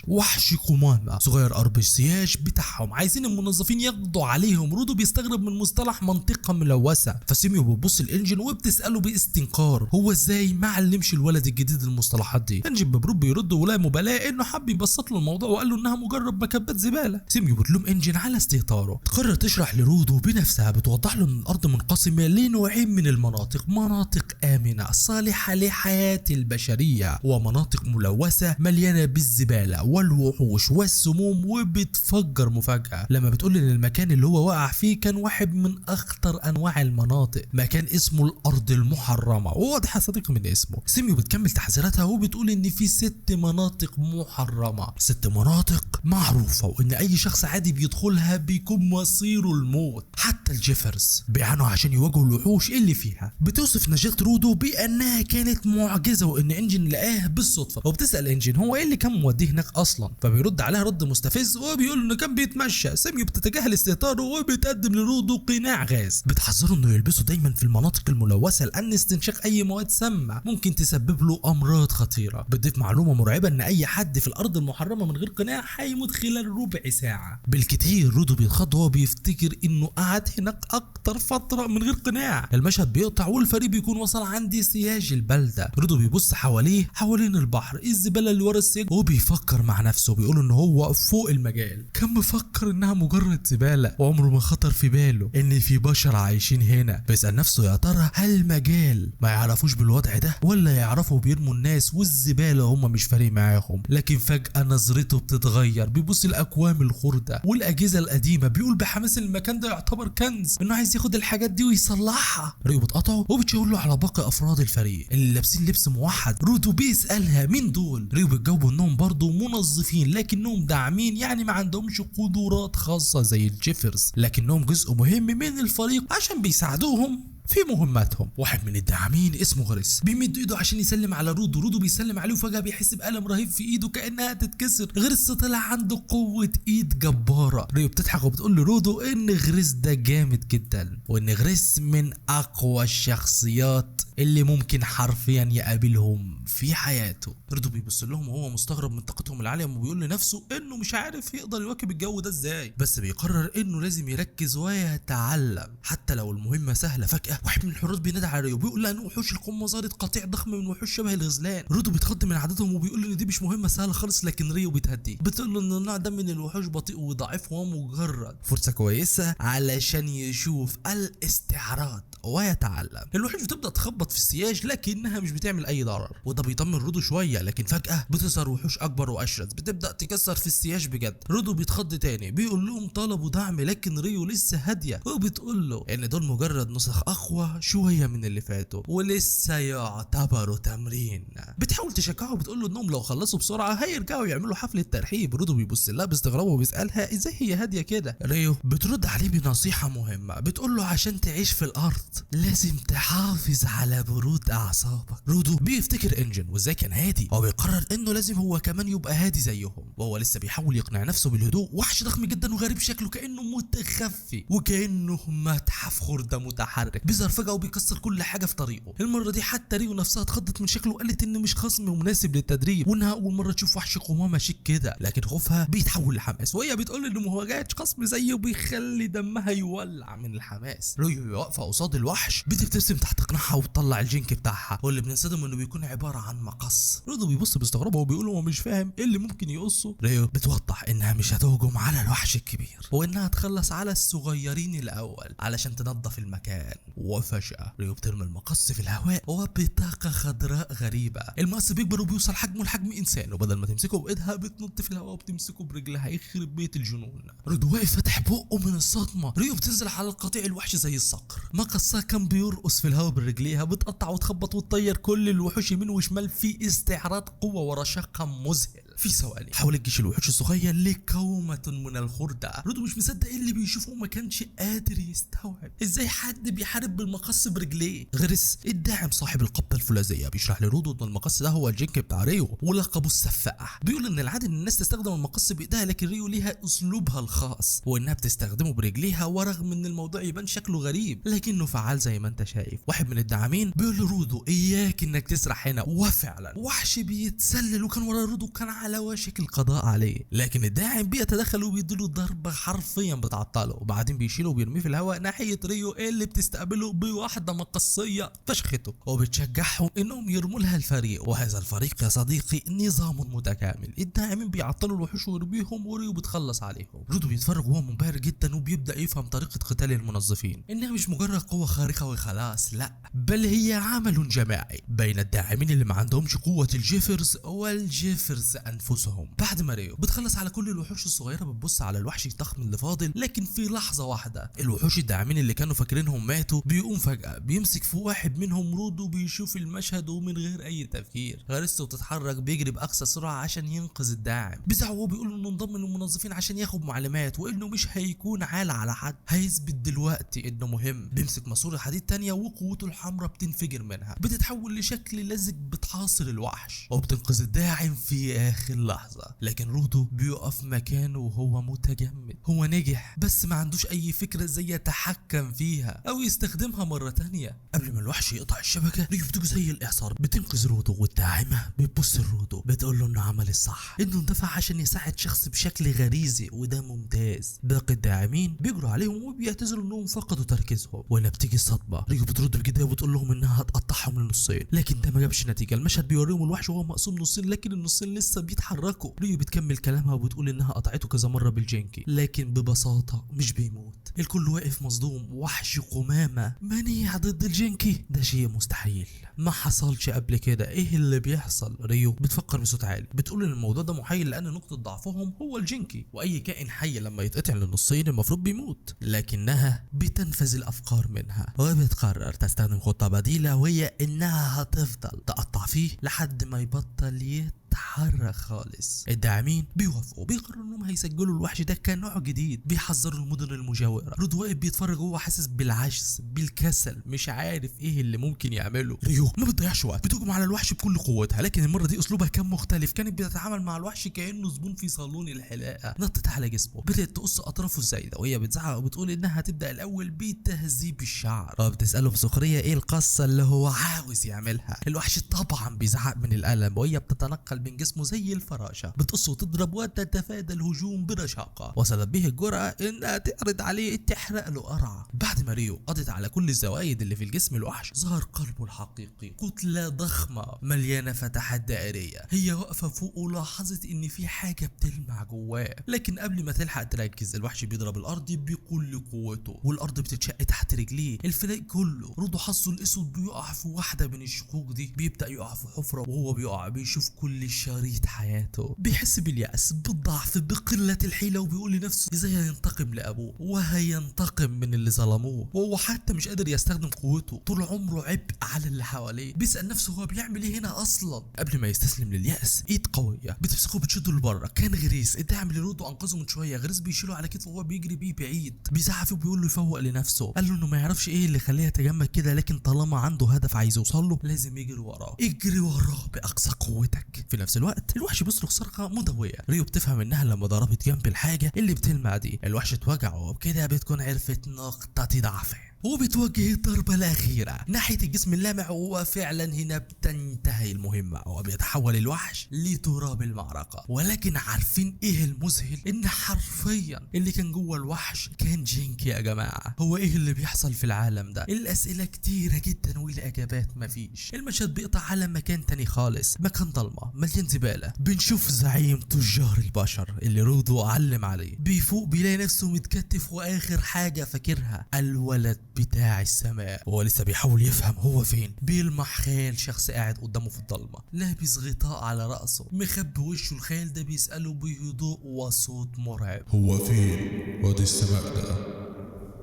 [SPEAKER 1] وحش قمامه صغير قرب السياج بتاعهم، عايزين المنظفين يقضوا عليهم. رودو بيستغرب من مصطلح منطقه ملوثه، فسيميو بتبص الانجن وبتساله باستنكار هو ازاي ما علمش الولد الجديد المصطلحات دي. انجن ببرود بيرد ولا مبالاه انه حب يبسط له الموضوع وقال له انها مجرد مكبات زباله. سيميو بتلوم انجن على استهتاره، تقرر تشرح لرودو بنفسها، بتوضح له ان الارض منقسمه لنوعين من المناطق، مناطق امنه صالحه لحياه البشريه، ومناطق ملوثه مليانه بالزباله والوحوش والسموم. وبتفجر مفاجاه لما بتقول ان المكان اللي هو وقع فيه كان واحد من اخطر انواع المناطق، مكان اسمه الارض المحرمه، وواضح يا صديقي من اسمه. سيميو بتكمل تحذيراتها وبتقول ان في 6 مناطق محرمه، 6 مناطق معروفه، وان اي شخص عادي بيدخلها بيكون مصيره الموت. حتى الجيفرز بيعانوا عشان يواجهوا الوحوش اللي فيها. بتوصف نجاة رودو بانها كانت معجزه، وان انجن لقاه بالصدفه، وبتسال انجن هو ايه اللي كان موديه هناك اصلا، فبيرد عليها رد مستفز وبيقول انه كان بيتمشى. سيميو بتتجاهل استهتاره وبتقدم لرودو قناع غاز، بتحذره انه يلبسه دايما في المناطق الملوثه لان استنشاق اي مواد سامه ممكن تسبب له امراض خطيره. بتضيف معلومه مرعبه ان اي حد في الارض المحرمه من غير قناع هيموت خلال ربع ساعه بالكتير. رودو بيتخض وهو بيفتكر انه قعد هناك اكتر فتره من غير قناع. المشهد بيقطع والفريق بيكون وصل عند سياج البلده. رودو بيبص حوالين البحر، الزباله اللي ورا السجن، وبيفكر مع نفسه، بيقول ان هو فوق المجال، كان مفكر انها مجرد زباله وعمره ما خطر في باله ان في بشر عايشين هنا. بيسال نفسه يا ترى هل المجال ما يعرفوش بالوضع ده، ولا يعرفوا بيرموا الناس والزباله هم مش فارق معاهم. لكن فجاه نظرته بتتغير، بيبص الاكوام الخرد الخردة والاجهزة القديمة. بيقول بحماس ان المكان ده يعتبر كنز، انه عايز ياخد الحاجات دي ويصلحها. ريو بتقطعه وبتشاور له على باقي افراد الفريق اللي لابسين لبس موحد. رودو بيسألها مين دول؟ ريو بتجاوبه انهم برضه منظفين لكنهم داعمين، يعني ما عندهمش قدرات خاصة زي الجيفرز، لكنهم جزء مهم من الفريق عشان بيساعدوهم في مهماتهم. واحد من الداعمين اسمه غريس بيمد ايده عشان يسلم على رودو. رودو بيسلم عليه وفجأة بيحس بألم رهيب في ايده كأنها تتكسر. غريس طلع عنده قوة ايد جبارة. ريو بتضحك وبتقول لرودو ان غريس ده جامد جدا، وان غريس من اقوى الشخصيات اللي ممكن حرفيا يقابلهم في حياته. رودو بيبص لهم وهو مستغرب من طاقتهم العالية، وبيقول لنفسه انه مش عارف يقدر يواكب الجو ده ازاي، بس بيقرر انه لازم يركز ويتعلم حتى لو المهمة سهلة. فجأة واحد من الحراس بينادي على ريو بيقول له ان وحوش القمة ظهرت قطيع ضخم من وحوش شبه الغزلان. رودو بيتخض من عددهم وبيقول له ان دي مش مهمة سهلة خالص، لكن ريو بتهديه بتقول له ان النوع ده من الوحوش بطيء وضعيف ومجرد فرصة كويسة علشان يشوف الاستعراض ويتعلم. الوحوش بتبدا تخبط في السياج لكنها مش بتعمل اي ضرر، وده بيطمن رودو شويه. لكن فجاه بتظهر وحوش اكبر واشرس بتبدا تكسر في السياج بجد. رودو بيتخض تاني، بيقول لهم طلبوا دعم، لكن ريو لسه هاديه وبتقول له ان دول مجرد نسخ اقوى شويه من اللي فاتوا ولسه يعتبروا تمرين. بتحاول تشجعه وبتقول له انهم لو خلصوا بسرعه هيرجعوا يعملوا حفله ترحيب. رودو بيبص لها باستغراب وبيسالها ازاي هي هاديه كده. ريو بترد عليه بنصيحه مهمه، بتقول له عشان تعيش في الارض لازم تحافظ على برود اعصابك. رودو بيفتكر انجن وازاي كان هادي، وبيقرر انه لازم هو كمان يبقى هادي زيهم. وهو لسه بيحاول يقنع نفسه بالهدوء، وحش ضخم جدا وغريب شكله كانه متخفي وكانه متحف خردة متحرك بيظهر فجأة وبيكسر كل حاجة في طريقه. المرة دي حتى ريو نفسها اتخضت من شكله وقالت انه مش خصم مناسب للتدريب، وانها اول مرة تشوف وحش قمامة شيك كده. لكن خوفها بيتحول لحماس، وهي بتقول انه ما واجهتش خصم زيه وبيخلي دمها يولع من الحماس. ريو واقفة قصاد الوحش بتبتسم تحت قناعها وتطلع الجنك بتاعها، واللي بنصدم انه بيكون عبارة عن مقص. رودو بيبص باستغراب وبيقول هو مش فاهم ايه اللي ممكن يقصه. ريو بتوضح انها مش هتهجم على الوحش الكبير، وانها تخلص على الصغيرين الاول علشان تنظف المكان. وفجأة ريو بترمي المقص في الهواء وبطاقة خضراء غريبة. المقص بيكبر وبيوصل حجمه لحجم انسان، وبدل ما تمسكه بايدها بتنط في الهواء وبتمسكه برجلها. يخرب بيت الجنون. رودو واقف فاتح بقه من الصدمة. ريو بتنزل على القطيع الوحش زي الصقر. مقصها كان بيرقص في الهواء برجليها، بتقطع وتخبط وتطير كل الوحوش يمين وشمال في استعراض قوة ورشاقة مذهل. في ثواني حاول الجيش الوحوش الصغير لكومة من الخردة. رودو مش مصدق ايه اللي بيشوفه، ما كانش قادر يستوعب ازاي حد بيحارب بالمقص برجليه. غريس الداعم صاحب القبضة الفولاذية بيشرح لرودو ان المقص ده هو الجنك بتاع ريو ولقبه السفاح. بيقول ان العادي ان الناس تستخدم المقص بايدها، لكن ريو ليها اسلوبها الخاص وانها بتستخدمه برجليها. ورغم ان الموضوع يبان شكله غريب لكنه فعال زي ما انت شايف. واحد من الداعمين بيقول لرودو اياك انك تسرح هنا، وفعلا وحش بيتسلل وكان ورا رودو كان على وشك القضاء عليه، لكن الداعم بيتدخل وبيديله ضربة حرفيا بتعطله، وبعدين بيشيله وبيرميه في الهواء ناحية ريو اللي بتستقبله بواحدة مقصية فشخته، وبتشجعهم انهم يرموا لها الفريق. وهذا الفريق يا صديقي نظام متكامل. الداعمين بيعطلوا الوحوش ويرميهم وريو بتخلص عليهم. رودو بيتفرج وهو منبهر جدا وبيبدأ يفهم طريقة قتال المنظفين، انها مش مجرد قوة خارقة وخلاص، لا بل هي عمل جماعي بين الداعمين اللي ما عندهمش قوة الجيفرز والجيفرز انفسهم. بعد ما ريو بتخلص على كل الوحوش الصغيرة بتبص على الوحش الضخم اللي فاضل، لكن في لحظة واحدة الوحوش الداعمين اللي كانوا فاكرينهم ماتوا بيقوم فجأة بيمسك في واحد منهم. رودو بيشوف المشهد ومن غير اي تفكير غريزته بتتحرك بيجري باقصى سرعة عشان ينقذ الداعم. بيزعق وهو بيقول انه انضم للمنظفين عشان ياخد معلومات وانه مش هيكون عالة على حد، هيثبت دلوقتي انه مهم. بيمسك ماسورة حديد تانية وقوته الحمراء بتنفجر منها، بتتحول لشكل لزج بتحاصر الوحش وبتنقذ الداعم في اخر لحظة. لكن رودو بيقف مكانه وهو متجمد. هو نجح بس ما عندوش اي فكرة ازاي يتحكم فيها او يستخدمها مرة تانية. قبل ما الوحش يقطع الشبكة ريو بتيجي زي الاعصار بتنقذ رودو، والداعمة بتبص لرودو بتقول له انه عمل الصح، انه اندفع عشان يساعد شخص بشكل غريزي وده ممتاز. باقي الداعمين بيجروا عليهم وبيعتذروا انهم فقدوا تركيزهم، وهنا بتيجي الصدمة. ريو بترد بجدية وبتقول لهم انها هتقطعهم لنصين، لكن ده ما جابش نتيجة. المشهد بيوريهم الوحش وهو مقسوم نصين، لكن النصين لسه بيتحركوا. ريو بتكمل كلامها وبتقول انها قطعته كذا مرة بالجنكي لكن ببساطة مش بيموت. الكل واقف مصدوم، وحش قمامة منيع ضد الجنكي، ده شيء مستحيل ما حصلش قبل كده، ايه اللي بيحصل؟ ريو بتفكر بصوت عالي بتقول ان الموضوع ده محيل لان نقطة ضعفهم هو الجنكي، واي كائن حي لما يتقطع لنصين المفروض بيموت، لكنها بتنفذ الافكار منها وبتقرر تستخدم خطة بديلة وهي انها هتفضل تقطع فيه لحد ما يبطل يتحرك خالص. الداعمين بيوافقوا، بيقرروا انهم هيسجلوا الوحش ده كنوع جديد، بيحذروا المدن المجاورة. رود واقف بيتفرج وهو حاسس بالعجز بالكسل، مش عارف ايه اللي ممكن يعمله. ريو ما بتضيعش وقت، بتهجم على الوحش بكل قوتها، لكن المرة دي اسلوبها كان مختلف، كانت بتتعامل مع الوحش كانه زبون في صالون الحلاقة. نطت على جسمه، بدأت تقص اطرافه الزايدة وهي بتزعق وبتقول انها هتبدأ الاول بتهذيب الشعر، وبتسأله بسخرية ايه القصة اللي هو عاوز يعملها. الوحش طبعا بيزعق من الألم وهي بتتنقل من جسمه زي الفراشة، بتقص وتضرب وتتفادى الهجوم برشاقة. وصلت به الجرأة انها تعرض عليه تحرق له قرعة. بعد ما ريو قضت على كل الزوايد اللي في الجسم الوحش ظهر قلبه الحقيقي، كتلة ضخمة مليانة فتحات دائرية. هي واقفة فوق ولاحظت ان في حاجة بتلمع جواه، لكن قبل ما تلحق تركز الوحش بيضرب الارض بكل قوته والارض بتتشق تحت رجليه. الفريق كله رضو حظه الاسود بيقع في واحدة من الشقوق دي، بيبدأ يقع في حفرة وهو بيقع بيشوف كل شريط حياته، بيحس باليأس بالضعف بقلة الحيلة، وبيقول لنفسه ازاي هينتقم لأبوه وهينتقم من اللي ظلموه، وهو حتى مش قادر يستخدم قوته، طول عمره عبء على اللي حواليه. بيسأل نفسه هو بيعمل ايه هنا اصلا. قبل ما يستسلم لليأس ايد قوية بتمسكه بتشده لبره. كان غريس الداعم اللي رودو انقذه من شوية، غريس بيشيله على كتفه وهو بيجري بيه بعيد، بيزعق فيه وبيقول له يفوق لنفسه. قال له انه ما يعرفش ايه اللي خليه يتجمد كده، لكن طالما عنده هدف عايز يوصل له لازم يجري وراه، اجري وراه باقصى قوتك. في نفس الوقت الوحش بيصرخ صرخة مدوية، ريو بتفهم انها لما ضربت جنب الحاجة اللي بتلمع دي الوحش اتوجع، وبكده بتكون عرفت نقطة ضعفه وبتوجه الضربة الأخيرة ناحية الجسم اللامع. وفعلا هنا بتنتهي المهمة وبيتحول الوحش لتراب المعركة. ولكن عارفين ايه المذهل؟ ان حرفيا اللي كان جوه الوحش كان جينكي يا جماعة. هو ايه اللي بيحصل في العالم ده؟ الأسئلة كتيرة جدا والإجابات مفيش. المشهد بيقطع على مكان تاني خالص، مكان ضلمة مليان زبالة. بنشوف زعيم تجار البشر اللي رودو علم عليه بيفوق بيلاقي نفسه متكتف، واخر حاجة فاكرها الولد بتاع السماء. وهو لسه بيحاول يفهم هو فين، بيلمح خيال شخص قاعد قدامه في الضلمه لابس غطاء على راسه مخبي وشه. الخيال ده بيساله بهدوء وصوت مرعب
[SPEAKER 2] هو فين وادي السماء ده؟